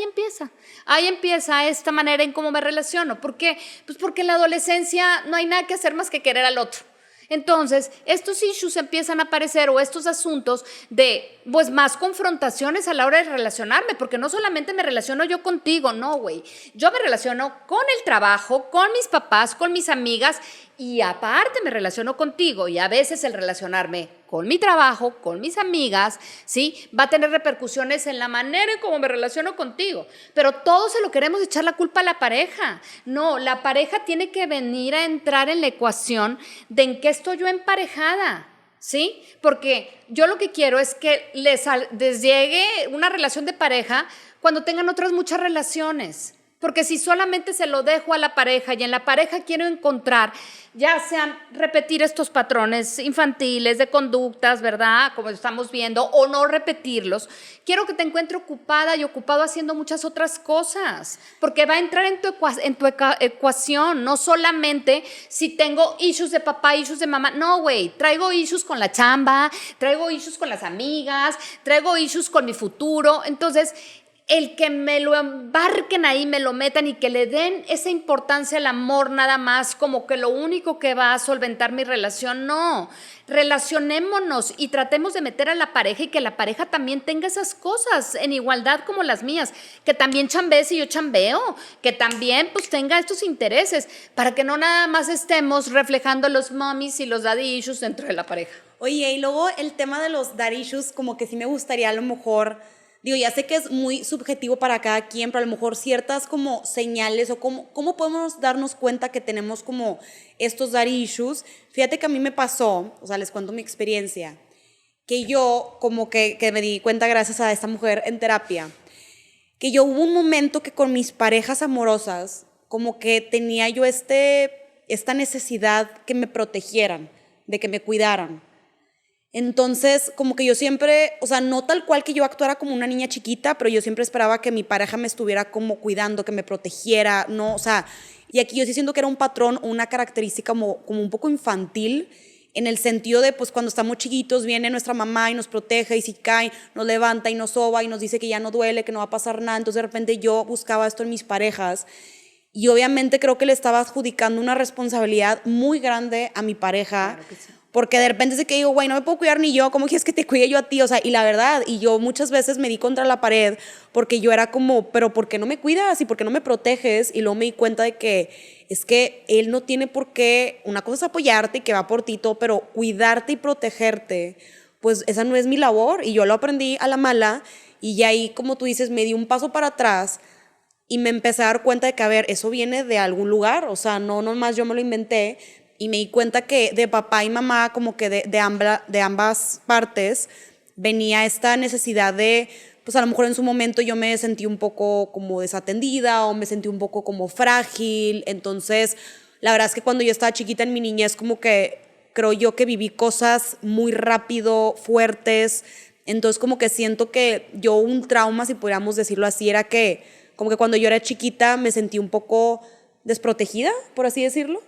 empieza esta manera en cómo me relaciono. ¿Por qué? Pues porque en la adolescencia no hay nada que hacer más que querer al otro. Entonces, estos issues empiezan a aparecer o estos asuntos de, pues, más confrontaciones a la hora de relacionarme, porque no solamente me relaciono yo contigo, no, güey. Yo me relaciono con el trabajo, con mis papás, con mis amigas y aparte me relaciono contigo y a veces el relacionarme con mi trabajo, con mis amigas, ¿sí? Va a tener repercusiones en la manera en cómo me relaciono contigo. Pero todos se lo queremos echar la culpa a la pareja. No, la pareja tiene que venir a entrar en la ecuación de en qué estoy yo emparejada, ¿sí? Porque yo lo que quiero es que les llegue una relación de pareja cuando tengan otras muchas relaciones. Porque si solamente se lo dejo a la pareja y en la pareja quiero encontrar, ya sean repetir estos patrones infantiles de conductas, ¿verdad? Como estamos viendo, o no repetirlos, quiero que te encuentre ocupada y ocupado haciendo muchas otras cosas, porque va a entrar en tu ecuación, no solamente si tengo issues de papá, issues de mamá, no, güey, traigo issues con la chamba, traigo issues con las amigas, traigo issues con mi futuro, entonces el que me lo embarquen ahí, me lo metan y que le den esa importancia al amor nada más como que lo único que va a solventar mi relación, no. Relacionémonos y tratemos de meter a la pareja y que la pareja también tenga esas cosas en igualdad como las mías, que también chambee si yo chambeo, que también pues tenga estos intereses, para que no nada más estemos reflejando los mommies y los daddy issues dentro de la pareja. Oye, y luego el tema de los daddy issues, como que sí me gustaría a lo mejor, digo, ya sé que es muy subjetivo para cada quien, pero a lo mejor ciertas como señales o cómo podemos darnos cuenta que tenemos como estos daddy issues. Fíjate que a mí me pasó, o sea, les cuento mi experiencia, que yo como que me di cuenta gracias a esta mujer en terapia, que yo hubo un momento que con mis parejas amorosas, como que tenía yo esta necesidad que me protegieran, de que me cuidaran. Entonces, como que yo siempre, o sea, no tal cual que yo actuara como una niña chiquita, pero yo siempre esperaba que mi pareja me estuviera como cuidando, que me protegiera, no, o sea, y aquí yo sí siento que era un patrón o una característica como un poco infantil, en el sentido de, pues, cuando estamos chiquitos, viene nuestra mamá y nos protege, y si cae, nos levanta y nos soba y nos dice que ya no duele, que no va a pasar nada. Entonces, de repente, yo buscaba esto en mis parejas, y obviamente creo que le estaba adjudicando una responsabilidad muy grande a mi pareja. Claro que sí. porque de repente sé que digo, güey, no me puedo cuidar ni yo, ¿cómo quieres que te cuide yo a ti? O sea, y la verdad, y yo muchas veces me di contra la pared porque yo era como, pero ¿por qué no me cuidas y por qué no me proteges? Y luego me di cuenta de que es que él no tiene por qué, una cosa es apoyarte y que va por ti todo, pero cuidarte y protegerte, pues esa no es mi labor, y yo lo aprendí a la mala, y ya ahí, como tú dices, me di un paso para atrás y me empecé a dar cuenta de que, a ver, eso viene de algún lugar, o sea, no nomás yo me lo inventé, y me di cuenta que de papá y mamá, como que de ambas partes, venía esta necesidad de, pues a lo mejor en su momento yo me sentí un poco como desatendida o me sentí un poco como frágil. Entonces, la verdad es que cuando yo estaba chiquita en mi niñez, como que creo yo que viví cosas muy rápido, fuertes. Entonces, como que siento que yo un trauma, si pudiéramos decirlo así, era que como que cuando yo era chiquita me sentí un poco desprotegida, por así decirlo.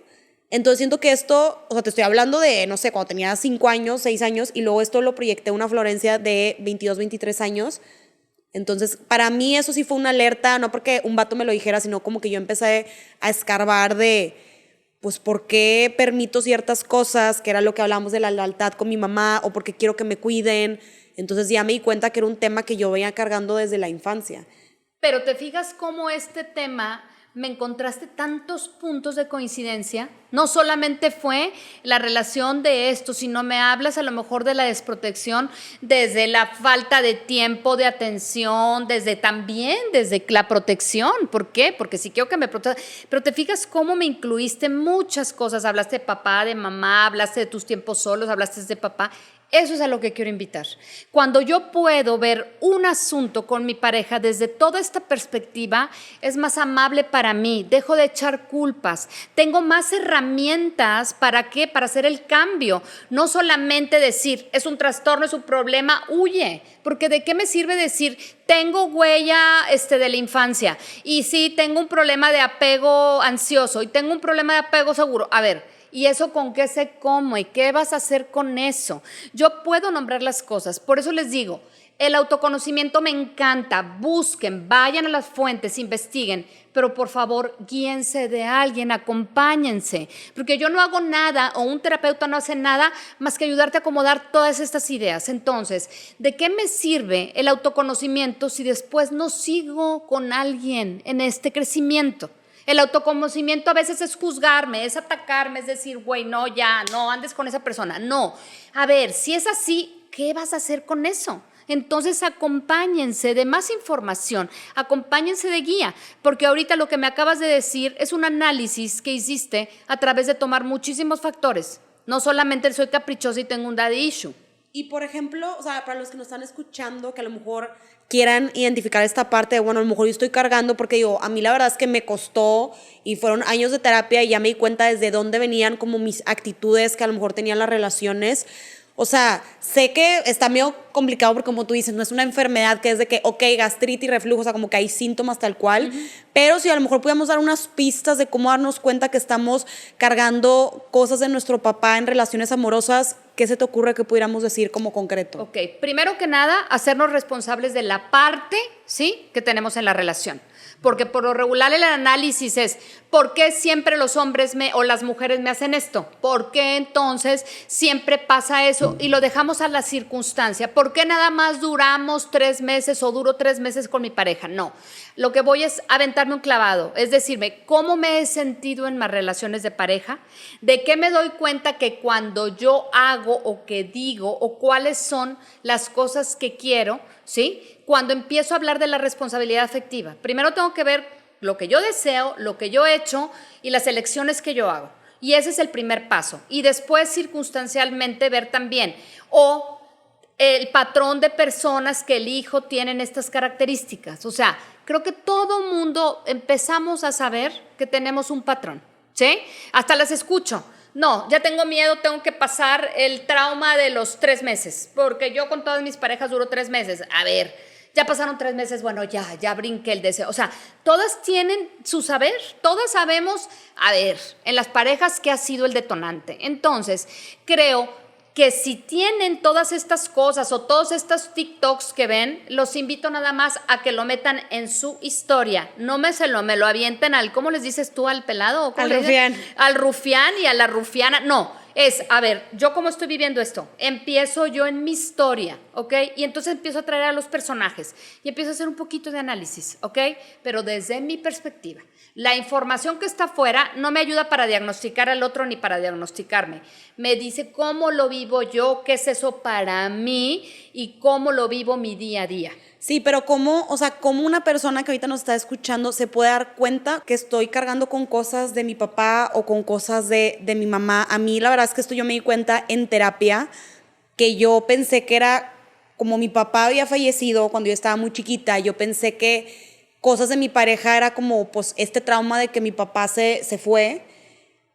Entonces siento que esto, o sea, te estoy hablando de, no sé, cuando tenía 5 años, 6 años, y luego esto lo proyecté a una Florencia de 22, 23 años. Entonces, para mí eso sí fue una alerta, no porque un vato me lo dijera, sino como que yo empecé a escarbar de, pues, ¿por qué permito ciertas cosas? Que era lo que hablábamos de la lealtad con mi mamá, o porque quiero que me cuiden. Entonces ya me di cuenta que era un tema que yo venía cargando desde la infancia. Pero te fijas cómo este tema me encontraste tantos puntos de coincidencia. No solamente fue la relación de esto, sino me hablas a lo mejor de la desprotección desde la falta de tiempo, de atención, desde la protección. ¿Por qué? Porque sí quiero que me proteja. Pero te fijas cómo me incluiste muchas cosas. Hablaste de papá, de mamá, hablaste de tus tiempos solos, hablaste de papá. Eso es a lo que quiero invitar. Cuando yo puedo ver un asunto con mi pareja desde toda esta perspectiva, es más amable para mí, dejo de echar culpas, tengo más herramientas. ¿Para qué? Para hacer el cambio. No solamente decir, es un trastorno, es un problema, huye. Porque ¿de qué me sirve decir, tengo huella de la infancia? Y sí, tengo un problema de apego ansioso y tengo un problema de apego seguro. A ver, ¿y eso con qué se come? ¿Qué vas a hacer con eso? Yo puedo nombrar las cosas. Por eso les digo, el autoconocimiento me encanta. Busquen, vayan a las fuentes, investiguen. Pero por favor, guíense de alguien, acompáñense. Porque yo no hago nada, o un terapeuta no hace nada, más que ayudarte a acomodar todas estas ideas. Entonces, ¿de qué me sirve el autoconocimiento si después no sigo con alguien en este crecimiento? El autoconocimiento a veces es juzgarme, es atacarme, es decir, güey, no, ya, no andes con esa persona. No, a ver, si es así, ¿qué vas a hacer con eso? Entonces acompáñense de más información, acompáñense de guía, porque ahorita lo que me acabas de decir es un análisis que hiciste a través de tomar muchísimos factores. No solamente soy caprichosa y tengo un daddy issue. Y por ejemplo, o sea, para los que nos están escuchando, que a lo mejor quieran identificar esta parte de, bueno, a lo mejor yo estoy cargando, porque digo, a mí la verdad es que me costó y fueron años de terapia y ya me di cuenta desde dónde venían como mis actitudes que a lo mejor tenían las relaciones. O sea, sé que está medio complicado porque como tú dices, no es una enfermedad que es de que, ok, gastritis, reflujo, o sea, como que hay síntomas tal cual, pero si a lo mejor pudiéramos dar unas pistas de cómo darnos cuenta que estamos cargando cosas de nuestro papá en relaciones amorosas, ¿qué se te ocurre que pudiéramos decir como concreto? Ok, primero que nada, hacernos responsables de la parte, ¿sí?, que tenemos en la relación. Porque por lo regular el análisis es, ¿por qué siempre los hombres o las mujeres me hacen esto? ¿Por qué entonces siempre pasa eso? Y lo dejamos a la circunstancia. ¿Por qué nada más duramos 3 meses o duro 3 meses con mi pareja? No, lo que voy es aventarme un clavado, es decirme, ¿cómo me he sentido en mis relaciones de pareja? ¿De qué me doy cuenta que cuando yo hago o que digo o cuáles son las cosas que quiero, ¿sí?, cuando empiezo a hablar de la responsabilidad afectiva? Primero tengo que ver lo que yo deseo, lo que yo he hecho y las elecciones que yo hago. Y ese es el primer paso. Y después, circunstancialmente, ver también o el patrón de personas que elijo tienen estas características. O sea, creo que todo mundo empezamos a saber que tenemos un patrón, ¿sí? Hasta las escucho. No, ya tengo miedo, tengo que pasar el trauma de los 3 meses, porque yo con todas mis parejas duro 3 meses. A ver, ya pasaron 3 meses, bueno, ya brinqué el deseo. O sea, todas tienen su saber, todas sabemos, a ver, en las parejas qué ha sido el detonante. Entonces, creo que si tienen todas estas cosas o todos estos TikToks que ven, los invito nada más a que lo metan en su historia. No me lo avienten al, ¿cómo les dices tú al pelado? Al rufián. Al rufián y a la rufiana. No, a ver, yo cómo estoy viviendo esto, empiezo yo en mi historia, ¿ok? Y entonces empiezo a traer a los personajes y empiezo a hacer un poquito de análisis, ¿ok? Pero desde mi perspectiva. La información que está afuera no me ayuda para diagnosticar al otro ni para diagnosticarme. Me dice cómo lo vivo yo, qué es eso para mí y cómo lo vivo mi día a día. Sí, pero ¿cómo, o sea, cómo una persona que ahorita nos está escuchando se puede dar cuenta que estoy cargando con cosas de mi papá o con cosas de mi mamá? A mí la verdad es que esto yo me di cuenta en terapia, que yo pensé que era, como mi papá había fallecido cuando yo estaba muy chiquita, yo pensé que cosas de mi pareja era como pues este trauma de que mi papá se fue,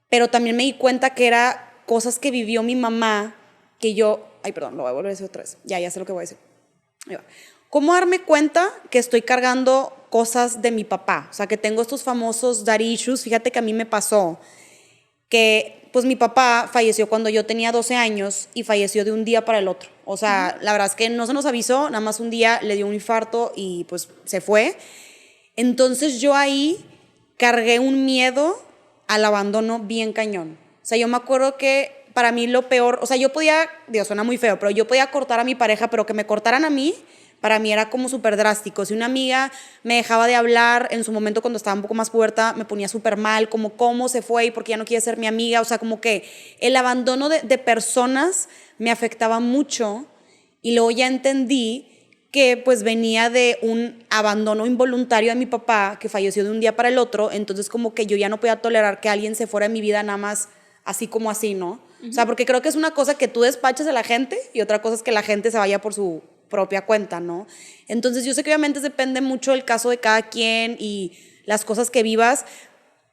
pero también me di cuenta que era cosas que vivió mi mamá, que yo, ay perdón, lo voy a volver a decir otra vez, ya sé lo que voy a decir. Ahí va. ¿Cómo darme cuenta que estoy cargando cosas de mi papá? O sea, que tengo estos famosos daddy issues. Fíjate que a mí me pasó que, pues mi papá falleció cuando yo tenía 12 años y falleció de un día para el otro. O sea, la verdad es que no se nos avisó, nada más un día le dio un infarto y pues se fue. Entonces yo ahí cargué un miedo al abandono bien cañón. O sea, yo me acuerdo que para mí lo peor, o sea, yo podía, Dios, suena muy feo, pero yo podía cortar a mi pareja, pero que me cortaran a mí, para mí era como súper drástico. Si una amiga me dejaba de hablar en su momento cuando estaba un poco más puberta, me ponía súper mal, como cómo se fue y por qué ya no quiere ser mi amiga. O sea, como que el abandono de personas me afectaba mucho y luego ya entendí que pues venía de un abandono involuntario de mi papá que falleció de un día para el otro. Entonces como que yo ya no podía tolerar que alguien se fuera de mi vida nada más así como así, ¿no? O sea, porque creo que es una cosa que tú despaches a la gente y otra cosa es que la gente se vaya por su propia cuenta, ¿no? Entonces yo sé que obviamente depende mucho del caso de cada quien y las cosas que vivas,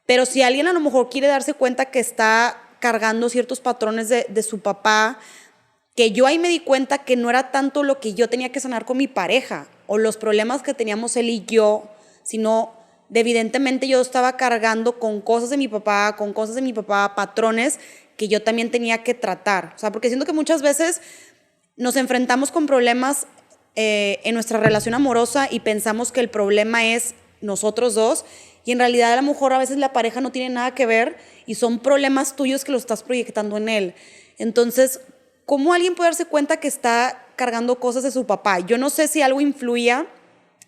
pero si alguien a lo mejor quiere darse cuenta que está cargando ciertos patrones de su papá, que yo ahí me di cuenta que no era tanto lo que yo tenía que sanar con mi pareja o los problemas que teníamos él y yo, sino evidentemente yo estaba cargando con cosas de mi papá, patrones que yo también tenía que tratar. O sea, porque siento que muchas veces nos enfrentamos con problemas en nuestra relación amorosa y pensamos que el problema es nosotros dos y en realidad a lo mejor a veces la pareja no tiene nada que ver y son problemas tuyos que los estás proyectando en él. Entonces, ¿cómo alguien puede darse cuenta que está cargando cosas de su papá? Yo no sé si algo influía,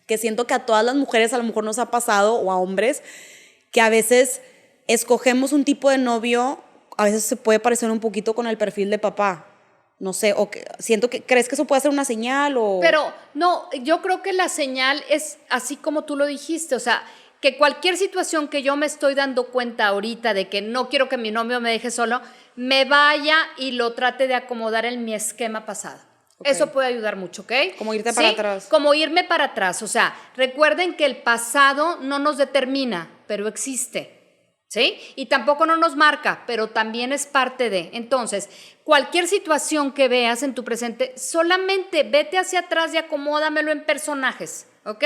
que siento que a todas las mujeres a lo mejor nos ha pasado, o a hombres, que a veces escogemos un tipo de novio, a veces se puede parecer un poquito con el perfil de papá. No sé, o que, siento que, ¿crees que eso puede ser una señal o...? Pero no, yo creo que la señal es así como tú lo dijiste, o sea, que cualquier situación que yo me estoy dando cuenta ahorita de que no quiero que mi novio me deje solo, me vaya y lo trate de acomodar en mi esquema pasado. Okay. Eso puede ayudar mucho, ¿ok? Como irte para atrás. Como irme para atrás, o sea, recuerden que el pasado no nos determina, pero existe. ¿Sí? Y tampoco no nos marca, pero también es parte de. Entonces, cualquier situación que veas en tu presente, solamente vete hacia atrás y acomódamelo en personajes, ¿ok?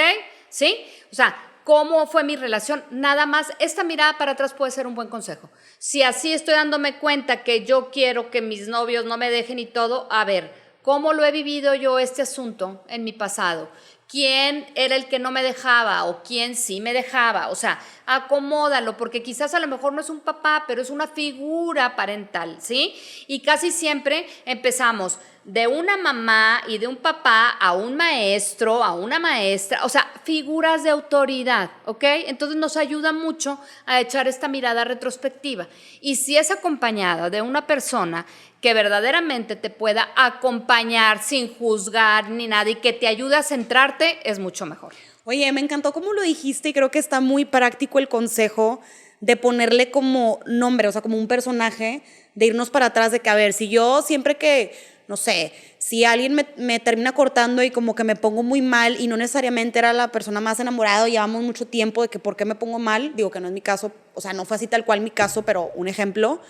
¿Sí? O sea, ¿cómo fue mi relación? Nada más, esta mirada para atrás puede ser un buen consejo. Si así estoy dándome cuenta que yo quiero que mis novios no me dejen y todo, a ver, ¿cómo lo he vivido yo este asunto en mi pasado? ¿Quién era el que no me dejaba o quién sí me dejaba? O sea, acomódalo, porque quizás a lo mejor no es un papá, pero es una figura parental, ¿sí? Y casi siempre empezamos de una mamá y de un papá a un maestro, a una maestra, o sea, figuras de autoridad, ¿ok? Entonces nos ayuda mucho a echar esta mirada retrospectiva. Y si es acompañada de una persona que verdaderamente te pueda acompañar sin juzgar ni nada y que te ayude a centrarte, es mucho mejor. Oye, me encantó cómo lo dijiste y creo que está muy práctico el consejo de ponerle como nombre, o sea, como un personaje, de irnos para atrás, de que, a ver, si yo siempre que, no sé, si alguien me termina cortando y como que me pongo muy mal y no necesariamente era la persona más enamorada, llevamos mucho tiempo de que por qué me pongo mal, digo que no es mi caso, o sea, no fue así tal cual mi caso, pero un ejemplo,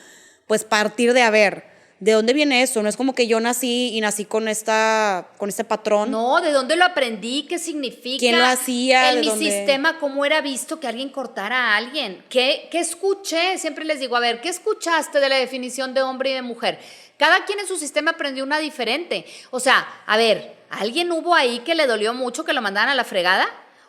pues partir de, a ver, ¿de dónde viene eso? No es como que yo nací con este patrón. No, ¿de dónde lo aprendí? ¿Qué significa? ¿Quién lo hacía? En mi sistema, ¿cómo era visto que alguien cortara a alguien? ¿Qué escuché? Siempre les digo, a ver, ¿qué escuchaste de la definición de hombre y de mujer? Cada quien en su sistema aprendió una diferente. O sea, a ver, ¿alguien hubo ahí que le dolió mucho que lo mandaran a la fregada?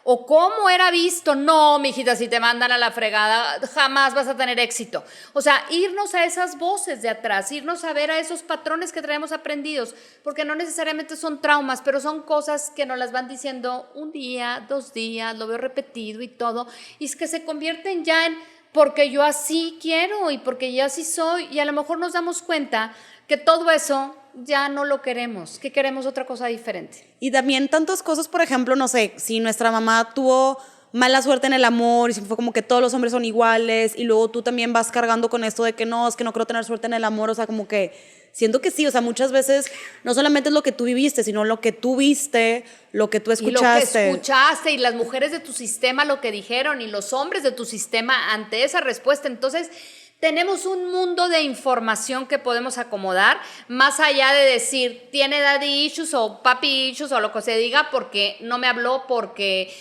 o cómo era visto. No, mijita, si te mandan a la fregada, jamás vas a tener éxito. O sea, irnos a esas voces de atrás, irnos a ver a esos patrones que traemos aprendidos, porque no necesariamente son traumas, pero son cosas que nos las van diciendo un día, 2 días, lo veo repetido y todo, y es que se convierten ya en porque yo así quiero y porque yo así soy, y a lo mejor nos damos cuenta que todo eso ya no lo queremos, que queremos otra cosa diferente. Y también tantas cosas, por ejemplo, no sé, si nuestra mamá tuvo mala suerte en el amor y si fue como que todos los hombres son iguales y luego tú también vas cargando con esto de que no, es que no quiero tener suerte en el amor, o sea, como que siento que sí, o sea, muchas veces no solamente es lo que tú viviste, sino lo que tú viste, lo que tú escuchaste. Y lo que escuchaste y las mujeres de tu sistema lo que dijeron y los hombres de tu sistema ante esa respuesta. Entonces, tenemos un mundo de información que podemos acomodar, más allá de decir, tiene daddy issues o papi issues o lo que se diga, porque no me habló, porque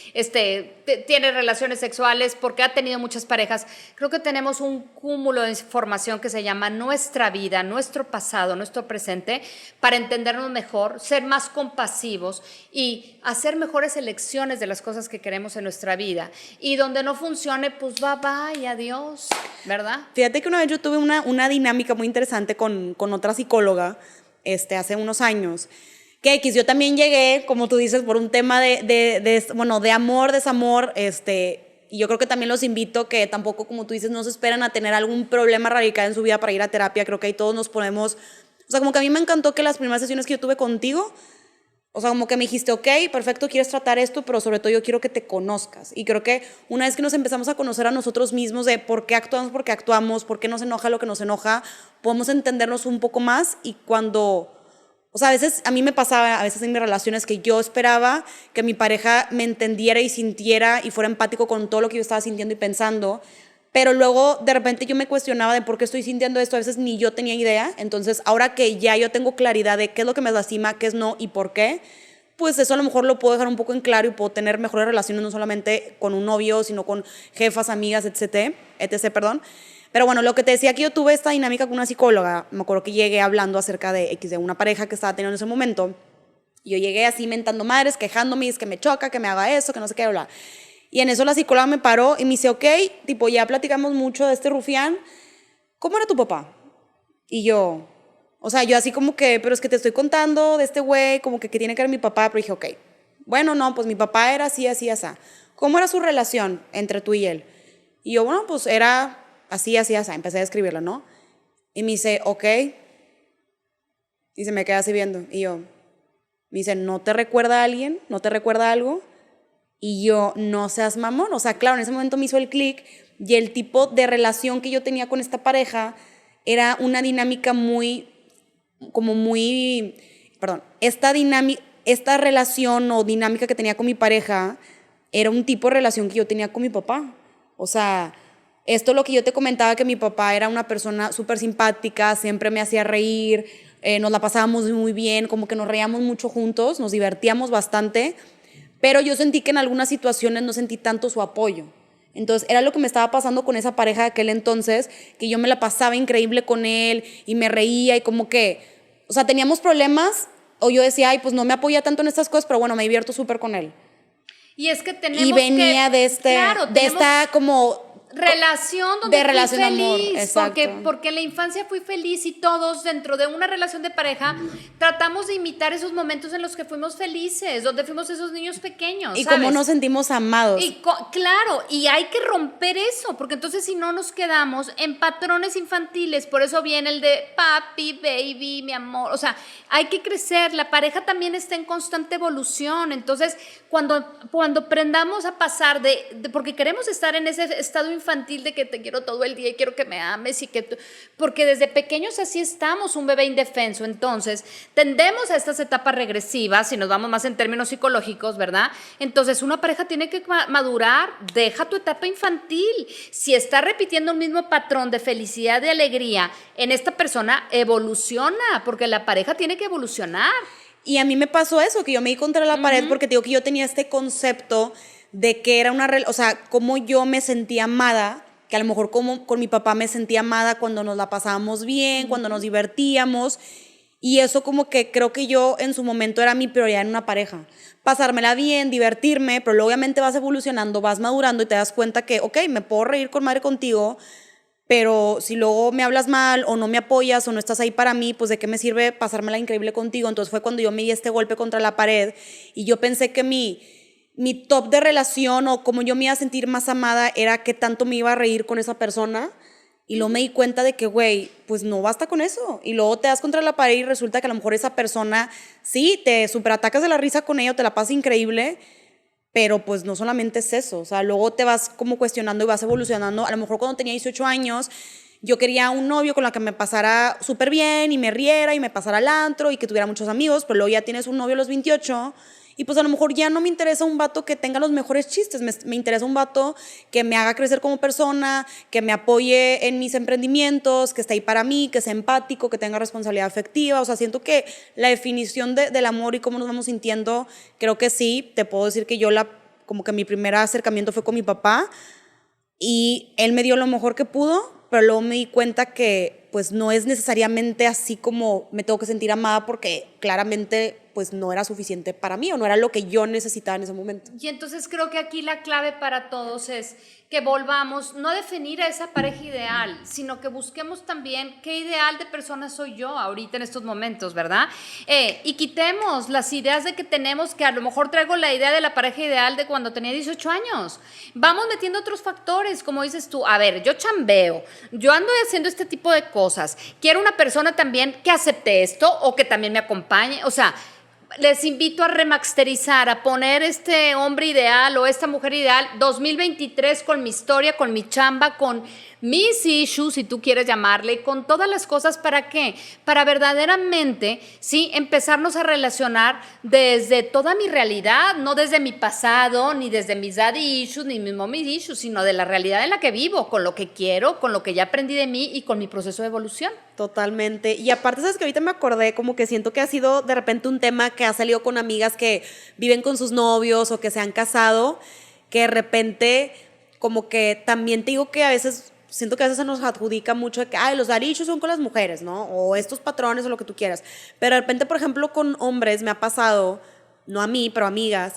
tiene relaciones sexuales, porque ha tenido muchas parejas. Creo que tenemos un cúmulo de información que se llama nuestra vida, nuestro pasado, nuestro presente, para entendernos mejor, ser más compasivos y hacer mejores elecciones de las cosas que queremos en nuestra vida. Y donde no funcione, pues bye, adiós, ¿verdad? Fíjate que una vez yo tuve una dinámica muy interesante con otra psicóloga hace unos años. Que yo también llegué, como tú dices, por un tema de amor, desamor, y yo creo que también los invito que tampoco, como tú dices, no se esperan a tener algún problema radical en su vida para ir a terapia. Creo que ahí todos nos ponemos, o sea, como que a mí me encantó que las primeras sesiones que yo tuve contigo, o sea, como que me dijiste, ok, perfecto, quieres tratar esto, pero sobre todo yo quiero que te conozcas. Y creo que una vez que nos empezamos a conocer a nosotros mismos de por qué actuamos, por qué nos enoja lo que nos enoja, podemos entendernos un poco más y cuando... O sea, a veces a mí me pasaba, a veces en mis relaciones, que yo esperaba que mi pareja me entendiera y sintiera y fuera empático con todo lo que yo estaba sintiendo y pensando, pero luego de repente yo me cuestionaba de por qué estoy sintiendo esto, a veces ni yo tenía idea. Entonces, ahora que ya yo tengo claridad de qué es lo que me lastima, qué es no y por qué, pues eso a lo mejor lo puedo dejar un poco en claro y puedo tener mejores relaciones no solamente con un novio, sino con jefas, amigas, etc. Pero bueno, lo que te decía que yo tuve esta dinámica con una psicóloga, me acuerdo que llegué hablando acerca de una pareja que estaba teniendo en ese momento, y yo llegué así mentando madres, quejándome, es que me choca, que me haga eso, que no sé qué, bla. Y en eso la psicóloga me paró y me dice, ok, tipo, ya platicamos mucho de este rufián, ¿cómo era tu papá? Y yo, o sea, yo así como que, pero es que te estoy contando de este güey, como que tiene que ver mi papá, pero dije, ok, bueno, no, pues mi papá era así, así, así. ¿Cómo era su relación entre tú y él? Y yo, bueno, pues era... así, empecé a escribirlo, ¿no? Y me dice, ok. Y se me queda así viendo. Y yo, me dice, ¿no te recuerda a alguien? ¿No te recuerda algo? Y yo, no seas mamón. O sea, claro, en ese momento me hizo el clic y el tipo de relación que yo tenía con esta pareja era una dinámica esta relación o dinámica que tenía con mi pareja era un tipo de relación que yo tenía con mi papá. O sea... esto es lo que yo te comentaba, que mi papá era una persona súper simpática, siempre me hacía reír, nos la pasábamos muy bien, como que nos reíamos mucho juntos, nos divertíamos bastante, pero yo sentí que en algunas situaciones no sentí tanto su apoyo. Entonces era lo que me estaba pasando con esa pareja de aquel entonces, que yo me la pasaba increíble con él y me reía y como que, o sea, teníamos problemas o yo decía, ay, pues no me apoya tanto en estas cosas, pero bueno, me divierto súper con él. Y es que tenemos y venía que, de esta como... relación donde de relación fui feliz, amor, exacto. porque en la infancia fui feliz y todos dentro de una relación de pareja tratamos de imitar esos momentos en los que fuimos felices, donde fuimos esos niños pequeños, y ¿sabes? cómo nos sentimos amados. Y claro, y hay que romper eso, porque entonces si no nos quedamos en patrones infantiles, por eso viene el de papi, baby, mi amor, o sea, hay que crecer, la pareja también está en constante evolución, entonces cuando aprendamos a pasar porque queremos estar en ese estado infantil de que te quiero todo el día y quiero que me ames y que porque desde pequeños así estamos, un bebé indefenso, entonces tendemos a estas etapas regresivas, si nos vamos más en términos psicológicos, ¿verdad? Entonces una pareja tiene que madurar, deja tu etapa infantil, si está repitiendo el mismo patrón de felicidad, de alegría en esta persona, evoluciona, porque la pareja tiene que evolucionar. Y a mí me pasó eso, que yo me di contra la pared porque te digo que yo tenía este concepto de que era o sea, cómo yo me sentía amada, que a lo mejor como con mi papá me sentía amada cuando nos la pasábamos bien, cuando nos divertíamos. Y eso como que creo que yo en su momento era mi prioridad en una pareja. Pasármela bien, divertirme, pero luego obviamente vas evolucionando, vas madurando y te das cuenta que, ok, me puedo reír con madre contigo, pero si luego me hablas mal o no me apoyas o no estás ahí para mí, pues de qué me sirve pasármela increíble contigo. Entonces fue cuando yo me di este golpe contra la pared y yo pensé que mi top de relación o cómo yo me iba a sentir más amada era qué tanto me iba a reír con esa persona. Y luego me di cuenta de que, güey, pues no basta con eso. Y luego te das contra la pared y resulta que a lo mejor esa persona, sí, te superatacas de la risa con ella, te la pasas increíble, pero pues no solamente es eso. O sea, luego te vas como cuestionando y vas evolucionando. A lo mejor cuando tenía 18 años, yo quería un novio con la que me pasara súper bien y me riera y me pasara al antro y que tuviera muchos amigos, pero luego ya tienes un novio a los 28 y pues a lo mejor ya no me interesa un vato que tenga los mejores chistes, me interesa un vato que me haga crecer como persona, que me apoye en mis emprendimientos, que esté ahí para mí, que sea empático, que tenga responsabilidad afectiva. O sea, siento que la definición del amor y cómo nos vamos sintiendo, creo que sí, te puedo decir que como que mi primer acercamiento fue con mi papá y él me dio lo mejor que pudo, pero luego me di cuenta que pues no es necesariamente así como me tengo que sentir amada porque claramente pues no era suficiente para mí o no era lo que yo necesitaba en ese momento. Y entonces creo que aquí la clave para todos es que volvamos no a definir a esa pareja ideal, sino que busquemos también qué ideal de persona soy yo ahorita en estos momentos, ¿verdad? Y quitemos las ideas de que tenemos, que a lo mejor traigo la idea de la pareja ideal de cuando tenía 18 años. Vamos metiendo otros factores, como dices tú. A ver, yo chambeo, yo ando haciendo este tipo de cosas. Quiero una persona también que acepte esto o que también me acompañe. O sea, les invito a remasterizar, a poner este hombre ideal o esta mujer ideal 2023 con mi historia, con mi chamba, con mis issues, si tú quieres llamarle, con todas las cosas. ¿Para qué? Para verdaderamente, sí, empezarnos a relacionar desde toda mi realidad, no desde mi pasado, ni desde mis daddy issues, ni mis mommy issues, sino de la realidad en la que vivo, con lo que quiero, con lo que ya aprendí de mí y con mi proceso de evolución. Totalmente. Y aparte, sabes que ahorita me acordé, como que siento que ha sido de repente un tema que ha salido con amigas que viven con sus novios o que se han casado, que de repente como que también te digo que a veces, siento que a veces se nos adjudica mucho de que, ay, los darichos son con las mujeres, ¿no? O estos patrones o lo que tú quieras. Pero de repente, por ejemplo, con hombres me ha pasado, no a mí, pero a amigas,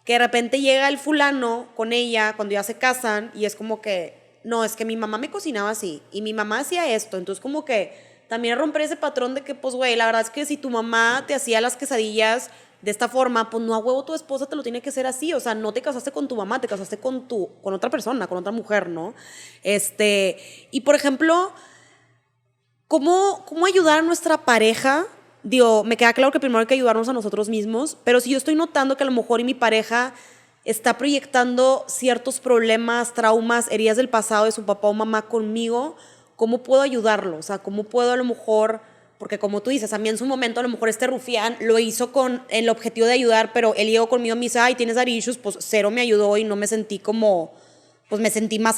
que de repente llega el fulano con ella cuando ya se casan y es como que no, es que mi mamá me cocinaba así y mi mamá hacía esto. Entonces como que también romper ese patrón de que, pues, güey, la verdad es que si tu mamá te hacía las quesadillas de esta forma, pues no a huevo tu esposa te lo tiene que hacer así. O sea, no te casaste con tu mamá, te casaste con otra persona, con otra mujer, ¿no? Y por ejemplo, ¿cómo ayudar a nuestra pareja? Digo, me queda claro que primero hay que ayudarnos a nosotros mismos, pero si yo estoy notando que a lo mejor y mi pareja está proyectando ciertos problemas, traumas, heridas del pasado de su papá o mamá conmigo, ¿cómo puedo ayudarlo? O sea, ¿cómo puedo a lo mejor, porque como tú dices, a mí en su momento a lo mejor este rufián lo hizo con el objetivo de ayudar, pero él llegó conmigo y me dice, ay, tienes daddy issues, pues cero me ayudó y no me sentí como, pues me sentí más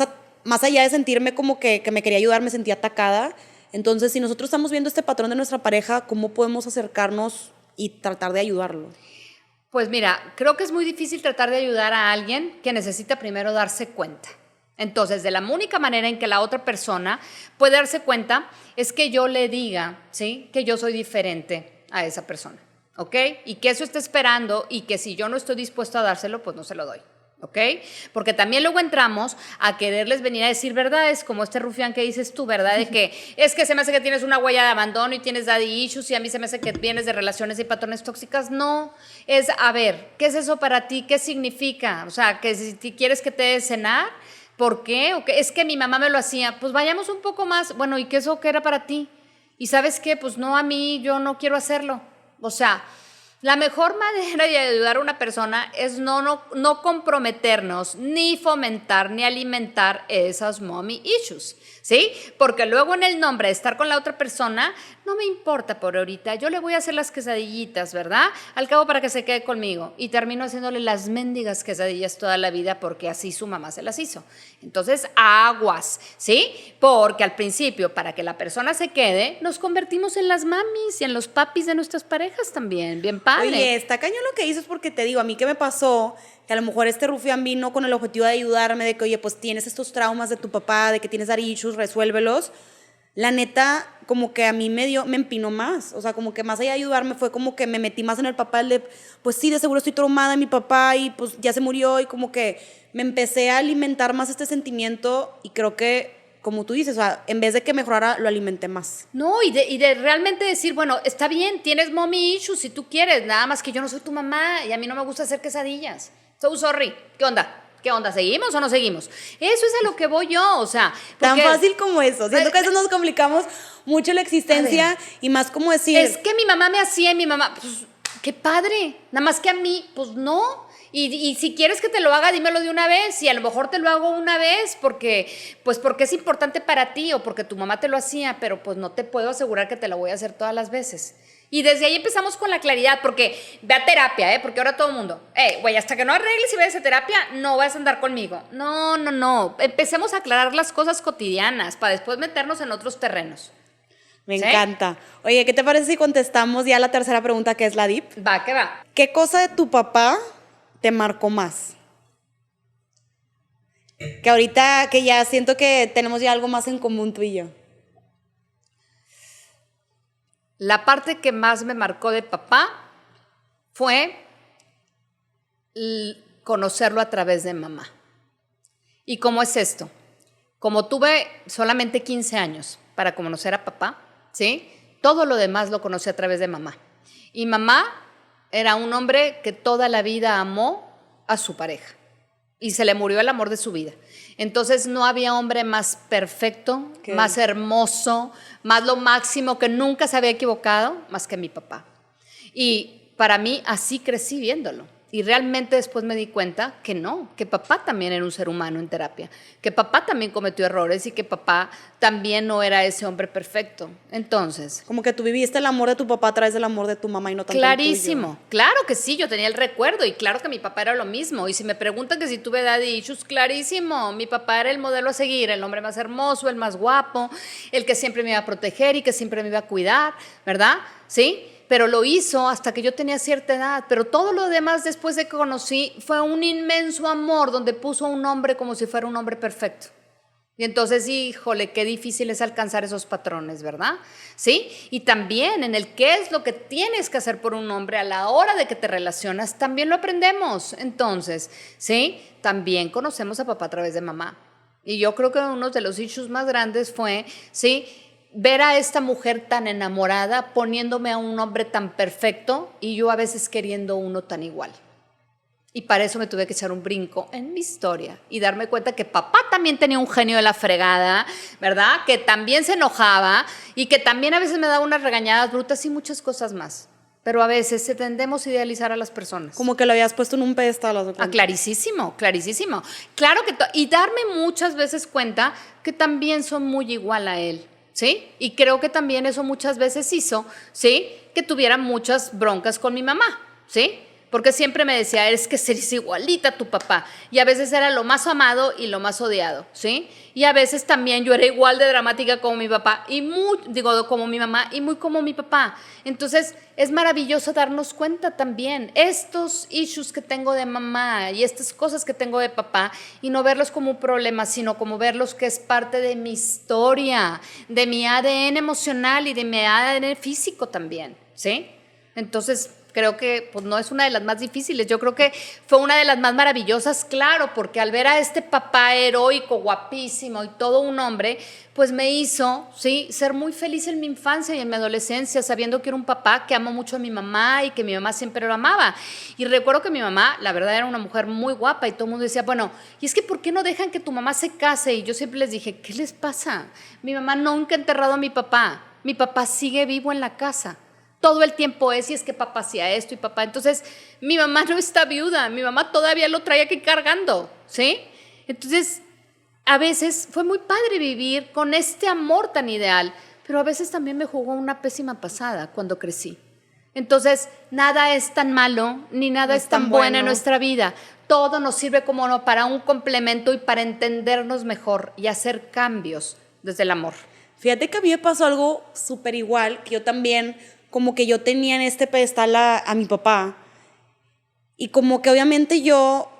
allá de sentirme como que me quería ayudar, me sentí atacada. Entonces, si nosotros estamos viendo este patrón de nuestra pareja, ¿cómo podemos acercarnos y tratar de ayudarlo? Pues mira, creo que es muy difícil tratar de ayudar a alguien que necesita primero darse cuenta. Entonces, de la única manera en que la otra persona puede darse cuenta es que yo le diga, ¿sí?, que yo soy diferente a esa persona, ¿ok? Y que eso está esperando y que si yo no estoy dispuesto a dárselo, pues no se lo doy. ¿Ok? Porque también luego entramos a quererles venir a decir verdades, como este rufián que dices tú, ¿verdad? De que es que se me hace que tienes una huella de abandono y tienes daddy issues y a mí se me hace que vienes de relaciones y patrones tóxicas. No, es, a ver, ¿qué es eso para ti? ¿Qué significa? O sea, que si quieres que te dé cenar, ¿por qué? ¿O qué? Es que mi mamá me lo hacía. Pues vayamos un poco más. Bueno, ¿y qué eso qué era para ti? Y ¿sabes qué? Pues no, a mí yo no quiero hacerlo. O sea, la mejor manera de ayudar a una persona es no comprometernos, ni fomentar, ni alimentar esas mommy issues, ¿sí? Porque luego en el nombre de estar con la otra persona, no me importa por ahorita, yo le voy a hacer las quesadillitas, ¿verdad? Al cabo para que se quede conmigo. Y termino haciéndole las mendigas quesadillas toda la vida porque así su mamá se las hizo. Entonces, aguas, ¿sí? Porque al principio, para que la persona se quede, nos convertimos en las mamis y en los papis de nuestras parejas también, bien padre. Oye, está cañón lo que dices porque te digo, a mí qué me pasó, que a lo mejor este rufián vino con el objetivo de ayudarme, de que, oye, pues tienes estos traumas de tu papá, de que tienes daddy issues, resuélvelos. la neta, como que a mí me empinó más. O sea, como que más allá de ayudarme fue como que me metí más en el papel de, pues sí, de seguro estoy traumada de mi papá y pues ya se murió y como que me empecé a alimentar más este sentimiento y creo que, como tú dices, o sea, en vez de que mejorara, lo alimenté más. No, y de realmente decir, bueno, está bien, tienes mommy issues si tú quieres, nada más que yo no soy tu mamá y a mí no me gusta hacer quesadillas. So sorry. ¿Qué onda? ¿Qué onda? ¿Seguimos o no seguimos? Eso es a lo que voy yo, o sea. Tan fácil como eso. Siento que a veces nos complicamos mucho la existencia y más como decir... Es que mi mamá me hacía y mi mamá, pues, qué padre. Nada más que a mí, pues no. Y si quieres que te lo haga, dímelo de una vez. Y a lo mejor te lo hago una vez porque es importante para ti o porque tu mamá te lo hacía, pero pues no te puedo asegurar que te lo voy a hacer todas las veces. Y desde ahí empezamos con la claridad, porque ve a terapia, porque ahora todo el mundo, güey, hasta que no arregles y vayas a terapia, no vas a andar conmigo. No. Empecemos a aclarar las cosas cotidianas para después meternos en otros terrenos. Me encanta. Oye, ¿qué te parece si contestamos ya la tercera pregunta, que es la deep? Va, que va. ¿Qué cosa de tu papá te marcó más? Que ahorita que ya siento que tenemos ya algo más en común tú y yo. La parte que más me marcó de papá fue conocerlo a través de mamá. ¿Y cómo es esto? Como tuve solamente 15 años para conocer a papá, ¿sí? Todo lo demás lo conocí a través de mamá. Y mamá era un hombre que toda la vida amó a su pareja y se le murió el amor de su vida. Entonces no había hombre más perfecto, más hermoso, más lo máximo, que nunca se había equivocado, más que mi papá. Y para mí así crecí viéndolo. Y realmente después me di cuenta que no, que papá también era un ser humano en terapia, que papá también cometió errores y que papá también no era ese hombre perfecto. Entonces... Como que tú viviste el amor de tu papá a través del amor de tu mamá y no tanto clarísimo, el tuyo. Claro que sí, yo tenía el recuerdo y claro que mi papá era lo mismo. Y si me preguntan que si tuve daddy issues, clarísimo, mi papá era el modelo a seguir, el hombre más hermoso, el más guapo, el que siempre me iba a proteger y que siempre me iba a cuidar, ¿verdad? ¿Sí? Pero lo hizo hasta que yo tenía cierta edad, pero todo lo demás después de que conocí fue un inmenso amor donde puso a un hombre como si fuera un hombre perfecto. Y entonces, híjole, qué difícil es alcanzar esos patrones, ¿verdad? ¿Sí? Y también en el qué es lo que tienes que hacer por un hombre a la hora de que te relacionas, también lo aprendemos. Entonces, ¿sí? También conocemos a papá a través de mamá. Y yo creo que uno de los issues más grandes fue, ¿sí?, ver a esta mujer tan enamorada poniéndome a un hombre tan perfecto y yo a veces queriendo uno tan igual. Y para eso me tuve que echar un brinco en mi historia y darme cuenta que papá también tenía un genio de la fregada, ¿verdad? Que también se enojaba y que también a veces me daba unas regañadas brutas y muchas cosas más. Pero a veces tendemos a idealizar a las personas. Como que lo habías puesto en un pedestal. Clarísimo. Claro que y darme muchas veces cuenta que también son muy igual a él. ¿Sí? Y creo que también eso muchas veces hizo, ¿sí?, que tuviera muchas broncas con mi mamá, ¿sí? Porque siempre me decía, es que eres igualita a tu papá. Y a veces era lo más amado y lo más odiado, ¿sí? Y a veces también yo era igual de dramática como mi papá, como mi mamá y muy como mi papá. Entonces, es maravilloso darnos cuenta también estos issues que tengo de mamá y estas cosas que tengo de papá y no verlos como un problema, sino como verlos que es parte de mi historia, de mi ADN emocional y de mi ADN físico también, ¿sí? Entonces, creo que pues, no es una de las más difíciles, yo creo que fue una de las más maravillosas, claro, porque al ver a este papá heroico, guapísimo y todo un hombre, pues me hizo, ¿sí?, ser muy feliz en mi infancia y en mi adolescencia, sabiendo que era un papá que amó mucho a mi mamá y que mi mamá siempre lo amaba. Y recuerdo que mi mamá, la verdad, era una mujer muy guapa y todo el mundo decía, bueno, ¿y es que por qué no dejan que tu mamá se case? Y yo siempre les dije, ¿qué les pasa? Mi mamá nunca ha enterrado a mi papá sigue vivo en la casa. Todo el tiempo y es que papá hacía esto y papá. Entonces, mi mamá no está viuda, mi mamá todavía lo trae aquí cargando, ¿sí? Entonces, a veces fue muy padre vivir con este amor tan ideal, pero a veces también me jugó una pésima pasada cuando crecí. Entonces, nada es tan malo, ni nada es tan bueno en nuestra vida. Todo nos sirve como para un complemento y para entendernos mejor y hacer cambios desde el amor. Fíjate que a mí me pasó algo súper igual, que yo también... como que yo tenía en este pedestal a mi papá y como que obviamente yo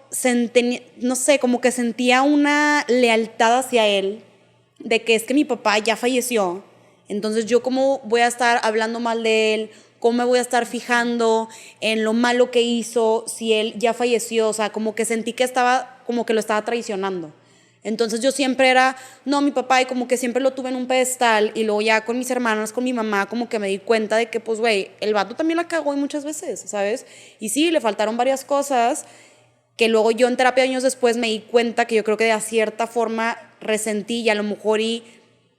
no sé, como que sentía una lealtad hacia él de que es que mi papá ya falleció, entonces yo cómo voy a estar hablando mal de él, cómo me voy a estar fijando en lo malo que hizo si él ya falleció, o sea, como que sentí que estaba, como que lo estaba traicionando. Entonces yo siempre era, no, mi papá, y como que siempre lo tuve en un pedestal, y luego ya con mis hermanas, con mi mamá, como que me di cuenta de que, pues, güey, el vato también la cagó y muchas veces, ¿sabes? Y sí, le faltaron varias cosas que luego yo en terapia años después me di cuenta que yo creo que de cierta forma resentí y a lo mejor y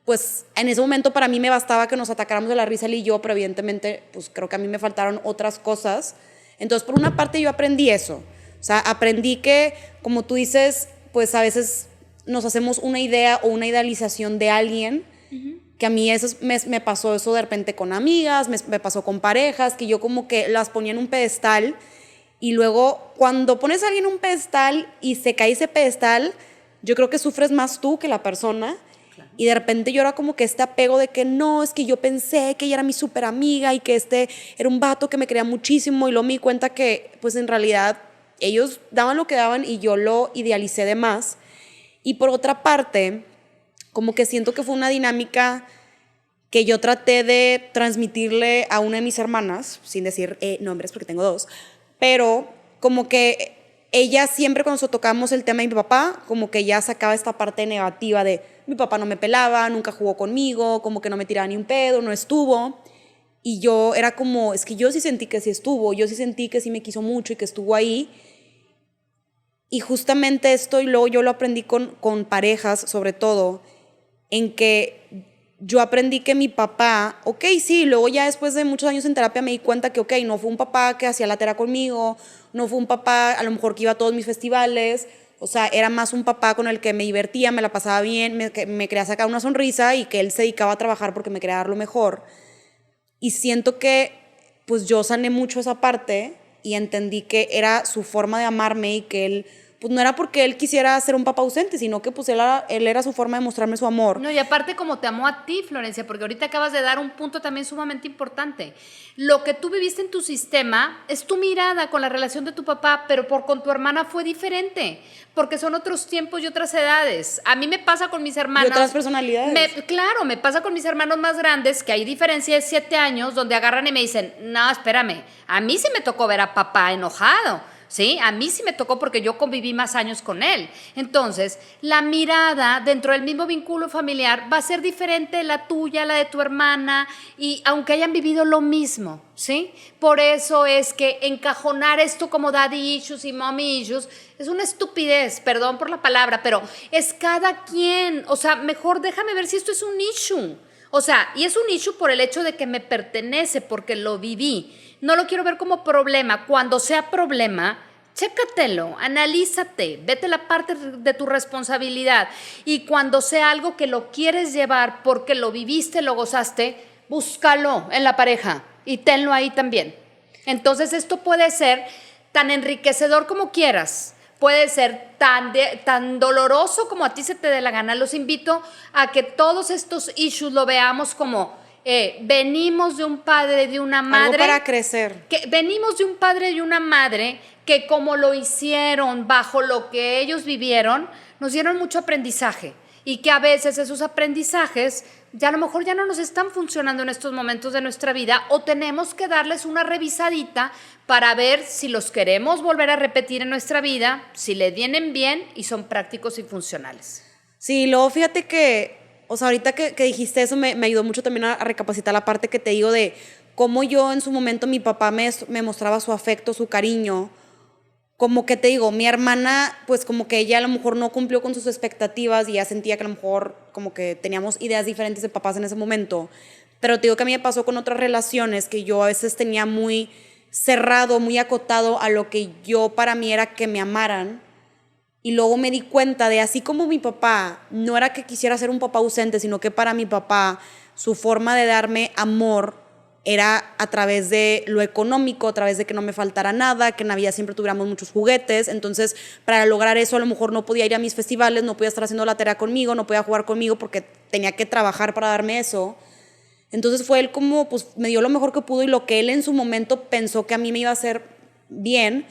pues en ese momento para mí me bastaba que nos atacáramos de la risa él y yo, pero evidentemente pues creo que a mí me faltaron otras cosas. Entonces por una parte yo aprendí eso, o sea, aprendí que como tú dices, pues a veces nos hacemos una idea o una idealización de alguien, que a mí eso me pasó eso de repente con amigas, me pasó con parejas, que yo como que las ponía en un pedestal. Y luego, cuando pones a alguien en un pedestal y se cae ese pedestal, yo creo que sufres más tú que la persona. Claro. Y de repente yo era como que este apego de que no, es que yo pensé que ella era mi súper amiga y que este era un vato que me quería muchísimo. Y luego me di cuenta que, pues en realidad, ellos daban lo que daban y yo lo idealicé de más. Y por otra parte, como que siento que fue una dinámica que yo traté de transmitirle a una de mis hermanas, sin decir nombres porque tengo dos, pero como que ella siempre cuando tocábamos el tema de mi papá, como que ya sacaba esta parte negativa de mi papá no me pelaba, nunca jugó conmigo, como que no me tiraba ni un pedo, no estuvo. Y yo era como, es que yo sí sentí que sí estuvo, yo sí sentí que sí me quiso mucho y que estuvo ahí. Y justamente esto, y luego yo lo aprendí con parejas, sobre todo, en que yo aprendí que mi papá, ok, sí, luego ya después de muchos años en terapia me di cuenta que, ok, no fue un papá que hacía la tarea conmigo, no fue un papá a lo mejor que iba a todos mis festivales, o sea, era más un papá con el que me divertía, me la pasaba bien, me quería sacar una sonrisa y que él se dedicaba a trabajar porque me quería dar lo mejor. Y siento que pues yo sané mucho esa parte y entendí que era su forma de amarme y que él pues no era porque él quisiera ser un papá ausente, sino que pues él era su forma de mostrarme su amor. No, y aparte como te amó a ti, Florencia, porque ahorita acabas de dar un punto también sumamente importante. Lo que tú viviste en tu sistema es tu mirada con la relación de tu papá, pero con tu hermana fue diferente, porque son otros tiempos y otras edades. A mí me pasa con mis hermanos. Y otras personalidades. Claro, me pasa con mis hermanos más grandes, que hay diferencia de 7 años, donde agarran y me dicen, no, espérame, a mí sí me tocó ver a papá enojado. ¿Sí? A mí sí me tocó porque yo conviví más años con él. Entonces, la mirada dentro del mismo vínculo familiar va a ser diferente la tuya, la de tu hermana, y aunque hayan vivido lo mismo, ¿sí? Por eso es que encajonar esto como daddy issues y mommy issues es una estupidez, perdón por la palabra, pero es cada quien. O sea, mejor déjame ver si esto es un issue. O sea, y es un issue por el hecho de que me pertenece, porque lo viví. No lo quiero ver como problema. Cuando sea problema, chécatelo, analízate, vete la parte de tu responsabilidad. Y cuando sea algo que lo quieres llevar porque lo viviste, lo gozaste, búscalo en la pareja y tenlo ahí también. Entonces esto puede ser tan enriquecedor como quieras. Puede ser tan doloroso como a ti se te dé la gana. Los invito a que todos estos issues lo veamos como venimos de un padre, de una madre. Algo para crecer. Venimos de un padre y una madre que como lo hicieron bajo lo que ellos vivieron, nos dieron mucho aprendizaje. Y que a veces esos aprendizajes ya a lo mejor ya no nos están funcionando en estos momentos de nuestra vida o tenemos que darles una revisadita para ver si los queremos volver a repetir en nuestra vida, si le vienen bien y son prácticos y funcionales. Sí, luego fíjate que, o sea, ahorita que dijiste eso me ayudó mucho también a recapacitar la parte que te digo de cómo yo en su momento mi papá me mostraba su afecto, su cariño. Como que te digo, mi hermana, pues como que ella a lo mejor no cumplió con sus expectativas y ya sentía que a lo mejor como que teníamos ideas diferentes de papás en ese momento. Pero te digo que a mí me pasó con otras relaciones que yo a veces tenía muy cerrado, muy acotado a lo que yo para mí era que me amaran. Y luego me di cuenta de así como mi papá no era que quisiera ser un papá ausente, sino que para mi papá su forma de darme amor era a través de lo económico, a través de que no me faltara nada, que en Navidad siempre tuviéramos muchos juguetes. Entonces, para lograr eso, a lo mejor no podía ir a mis festivales, no podía estar haciendo la tarea conmigo, no podía jugar conmigo porque tenía que trabajar para darme eso. Entonces fue él como, pues me dio lo mejor que pudo y lo que él en su momento pensó que a mí me iba a hacer bien.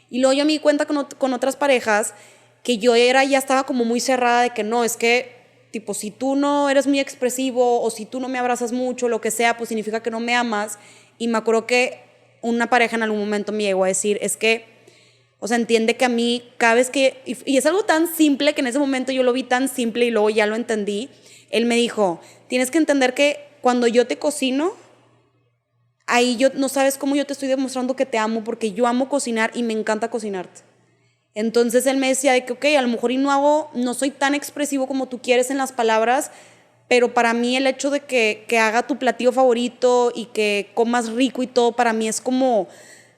Y luego yo me di cuenta con otras parejas que yo ya estaba como muy cerrada de que no, es que tipo, si tú no eres muy expresivo o si tú no me abrazas mucho, lo que sea, pues significa que no me amas. Y me acuerdo que una pareja en algún momento me llegó a decir, es que, o sea, entiende que a mí cada vez que, y es algo tan simple que en ese momento yo lo vi tan simple y luego ya lo entendí. Él me dijo, tienes que entender que cuando yo te cocino, ahí yo no sabes cómo yo te estoy demostrando que te amo, porque yo amo cocinar y me encanta cocinarte. Entonces él me decía de que, ok, a lo mejor y no soy tan expresivo como tú quieres en las palabras, pero para mí el hecho de que haga tu platillo favorito y que comas rico y todo, para mí es como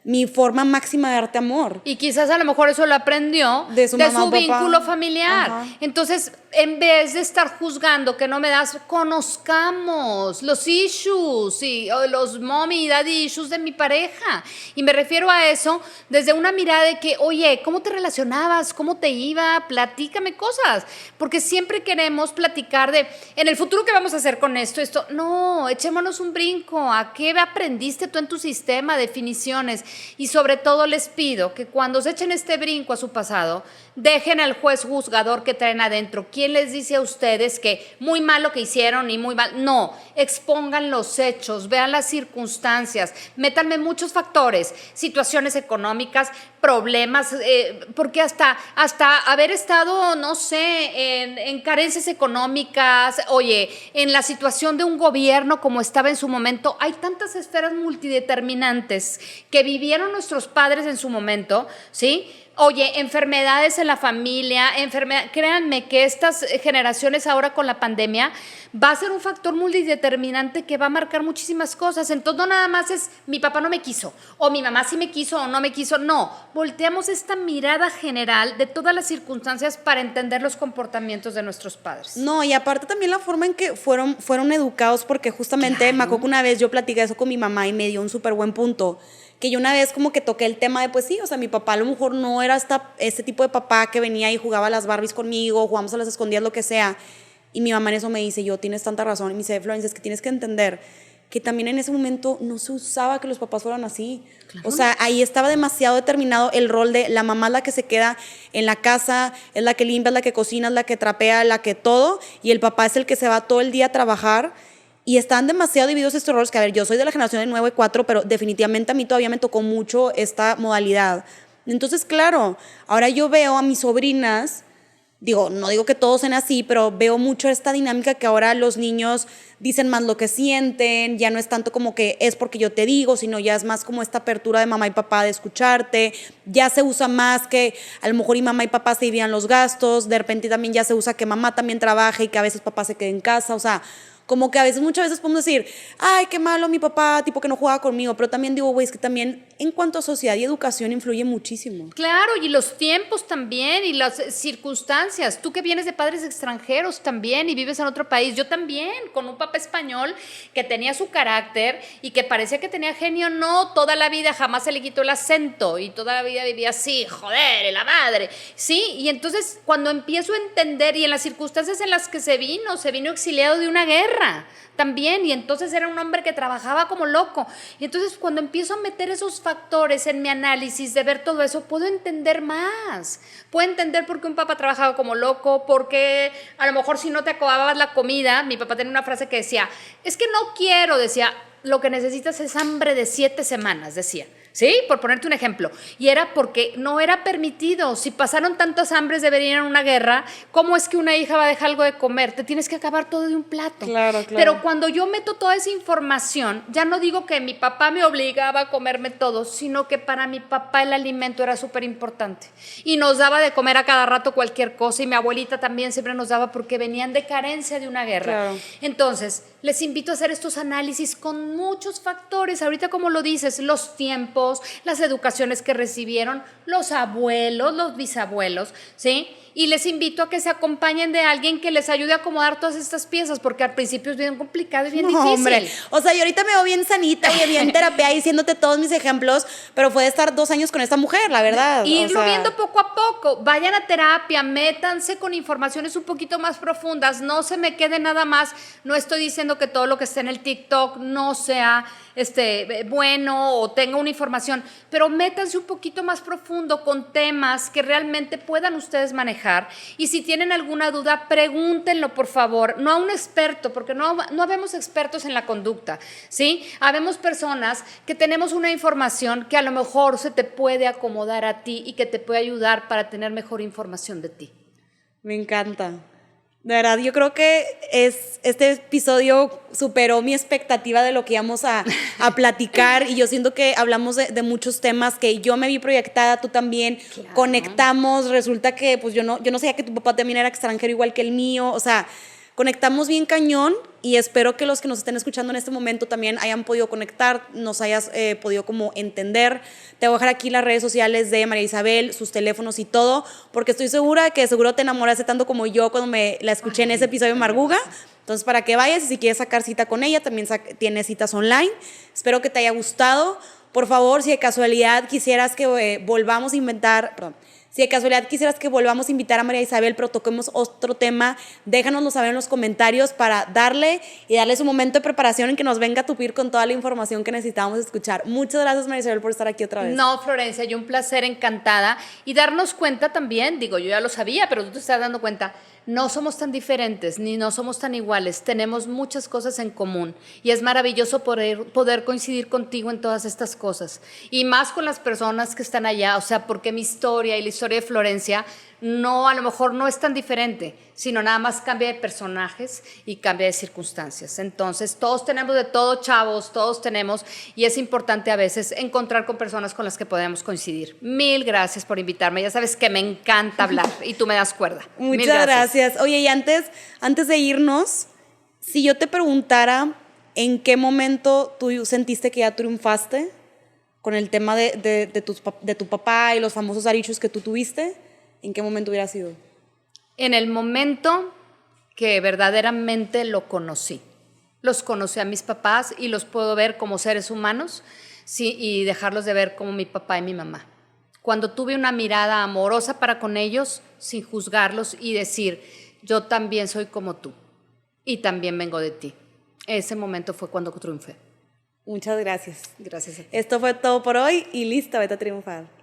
mi forma máxima de darte amor. Y quizás a lo mejor eso lo aprendió de su mamá, vínculo papá. familiar. Ajá. Entonces, en vez de estar juzgando que no me das, conozcamos los issues y los mommy y daddy issues de mi pareja. Y me refiero a eso desde una mirada de que, oye, ¿cómo te relacionabas? ¿Cómo te iba? Platícame cosas. Porque siempre queremos platicar de, en el futuro, ¿qué vamos a hacer con esto? No, echémonos un brinco. ¿A qué aprendiste tú en tu sistema? Definiciones. Y sobre todo les pido que cuando se echen este brinco a su pasado, dejen al juez juzgador que traen adentro. ¿Quién les dice a ustedes que muy mal lo que hicieron y muy mal? No, expongan los hechos, vean las circunstancias, métanme muchos factores, situaciones económicas, problemas, porque hasta haber estado, no sé, en carencias económicas, oye, en la situación de un gobierno como estaba en su momento, hay tantas esferas multideterminantes que vivieron nuestros padres en su momento, ¿sí? Oye, enfermedades en la familia, créanme que estas generaciones ahora con la pandemia va a ser un factor multideterminante que va a marcar muchísimas cosas. Entonces no nada más es mi papá no me quiso, o mi mamá sí me quiso o no me quiso, no. Volteamos esta mirada general de todas las circunstancias para entender los comportamientos de nuestros padres. No, y aparte también la forma en que fueron educados, porque justamente me acuerdo que una vez yo platiqué eso con mi mamá y me dio un súper buen punto. Que yo una vez como que toqué el tema de, pues sí, o sea, mi papá a lo mejor no era este tipo de papá que venía y jugaba a las Barbies conmigo, jugamos a las escondidas, lo que sea. Y mi mamá en eso me dice, tienes tanta razón. Y me dice, Florencia, es que tienes que entender que también en ese momento no se usaba que los papás fueran así. Claro. O sea, ahí estaba demasiado determinado el rol de la mamá, es la que se queda en la casa, es la que limpia, es la que cocina, es la que trapea, la que todo, y el papá es el que se va todo el día a trabajar. Y están demasiado divididos estos roles, que a ver, yo soy de la generación del 9 y 4, pero definitivamente a mí todavía me tocó mucho esta modalidad. Entonces, claro, ahora yo veo a mis sobrinas, no digo que todos sean así, pero veo mucho esta dinámica que ahora los niños dicen más lo que sienten, ya no es tanto como que es porque yo te digo, sino ya es más como esta apertura de mamá y papá de escucharte, ya se usa más que a lo mejor y mamá y papá se dividan los gastos, de repente también ya se usa que mamá también trabaje y que a veces papá se quede en casa, o sea, como que muchas veces podemos decir, ay, qué malo mi papá, tipo que no jugaba conmigo, pero también digo, güey, es que también en cuanto a sociedad y educación influye muchísimo. Claro, y los tiempos también, y las circunstancias. Tú que vienes de padres extranjeros también y vives en otro país, yo también, con un papá español que tenía su carácter y que parecía que tenía genio, no, toda la vida jamás se le quitó el acento y toda la vida vivía así, joder, la madre, ¿sí? Y entonces cuando empiezo a entender y en las circunstancias en las que se vino exiliado de una guerra, también, y entonces era un hombre que trabajaba como loco. Y entonces cuando empiezo a meter esos factores en mi análisis de ver todo eso, puedo entender más. Puedo entender por qué un papá trabajaba como loco, por qué a lo mejor si no te acababas la comida, mi papá tenía una frase que decía, es que no quiero, decía, lo que necesitas es hambre de 7 semanas, decía. ¿Sí? Por ponerte un ejemplo. Y era porque no era permitido. Si pasaron tantas hambres de venir en una guerra, ¿cómo es que una hija va a dejar algo de comer? Te tienes que acabar todo de un plato. Claro. Pero cuando yo meto toda esa información, ya no digo que mi papá me obligaba a comerme todo, sino que para mi papá el alimento era súper importante. Y nos daba de comer a cada rato cualquier cosa. Y mi abuelita también siempre nos daba porque venían de carencia de una guerra. Claro. Entonces, les invito a hacer estos análisis con muchos factores. Ahorita, como lo dices, los tiempos, las educaciones que recibieron, los abuelos, los bisabuelos, ¿sí? Y les invito a que se acompañen de alguien que les ayude a acomodar todas estas piezas, porque al principio es bien complicado y bien difícil. Hombre. O sea, yo ahorita me veo bien sanita y bien terapia diciéndote todos mis ejemplos, pero fue de estar 2 años con esta mujer, la verdad. Irlo viendo poco a poco. Vayan a terapia, métanse con informaciones un poquito más profundas, no se me quede nada más. No estoy diciendo diciendo que todo lo que esté en el TikTok no sea bueno o tenga una información, pero métanse un poquito más profundo con temas que realmente puedan ustedes manejar. Y si tienen alguna duda, pregúntenlo, por favor, no a un experto, porque no habemos expertos en la conducta, ¿sí? Habemos personas que tenemos una información que a lo mejor se te puede acomodar a ti y que te puede ayudar para tener mejor información de ti. Me encanta. De verdad, yo creo que este episodio superó mi expectativa de lo que íbamos a platicar, y yo siento que hablamos de muchos temas que yo me vi proyectada, tú también, claro. Conectamos, resulta que pues yo no sabía que tu papá también era extranjero igual que el mío, o sea, conectamos bien cañón, y espero que los que nos estén escuchando en este momento también hayan podido conectar, nos hayas podido como entender. Te voy a dejar aquí las redes sociales de María Isabel, sus teléfonos y todo, porque estoy segura que seguro te enamoraste tanto como yo cuando la escuché en ese episodio de Marguga. Entonces, para que vayas, y si quieres sacar cita con ella, también tiene citas online. Espero que te haya gustado. Por favor, si de casualidad quisieras que volvamos a invitar a María Isabel, pero toquemos otro tema, déjanoslo saber en los comentarios para darle su momento de preparación en que nos venga a tupir con toda la información que necesitamos escuchar. Muchas gracias, María Isabel, por estar aquí otra vez. No, Florencia, yo un placer, encantada. Y darnos cuenta también, digo, yo ya lo sabía, pero tú te estás dando cuenta, no somos tan diferentes, ni no somos tan iguales, tenemos muchas cosas en común, y es maravilloso poder coincidir contigo en todas estas cosas, y más con las personas que están allá, o sea, porque mi historia y la historia de Florencia a lo mejor no es tan diferente, sino nada más cambia de personajes y cambia de circunstancias. Entonces, todos tenemos de todo, chavos, todos tenemos, y es importante a veces encontrar con personas con las que podemos coincidir. Mil gracias por invitarme, ya sabes que me encanta hablar y tú me das cuerda. Muchas gracias. Oye, y antes de irnos, si yo te preguntara en qué momento tú sentiste que ya triunfaste con el tema de tu papá y los famosos arichos que tú tuviste, ¿en qué momento hubiera sido? En el momento que verdaderamente lo conocí. Los conocí a mis papás y los puedo ver como seres humanos, sí, y dejarlos de ver como mi papá y mi mamá. Cuando tuve una mirada amorosa para con ellos, sin juzgarlos, y decir, yo también soy como tú y también vengo de ti. Ese momento fue cuando triunfé. Muchas gracias. Gracias a ti. Esto fue todo por hoy y listo, vete a triunfar.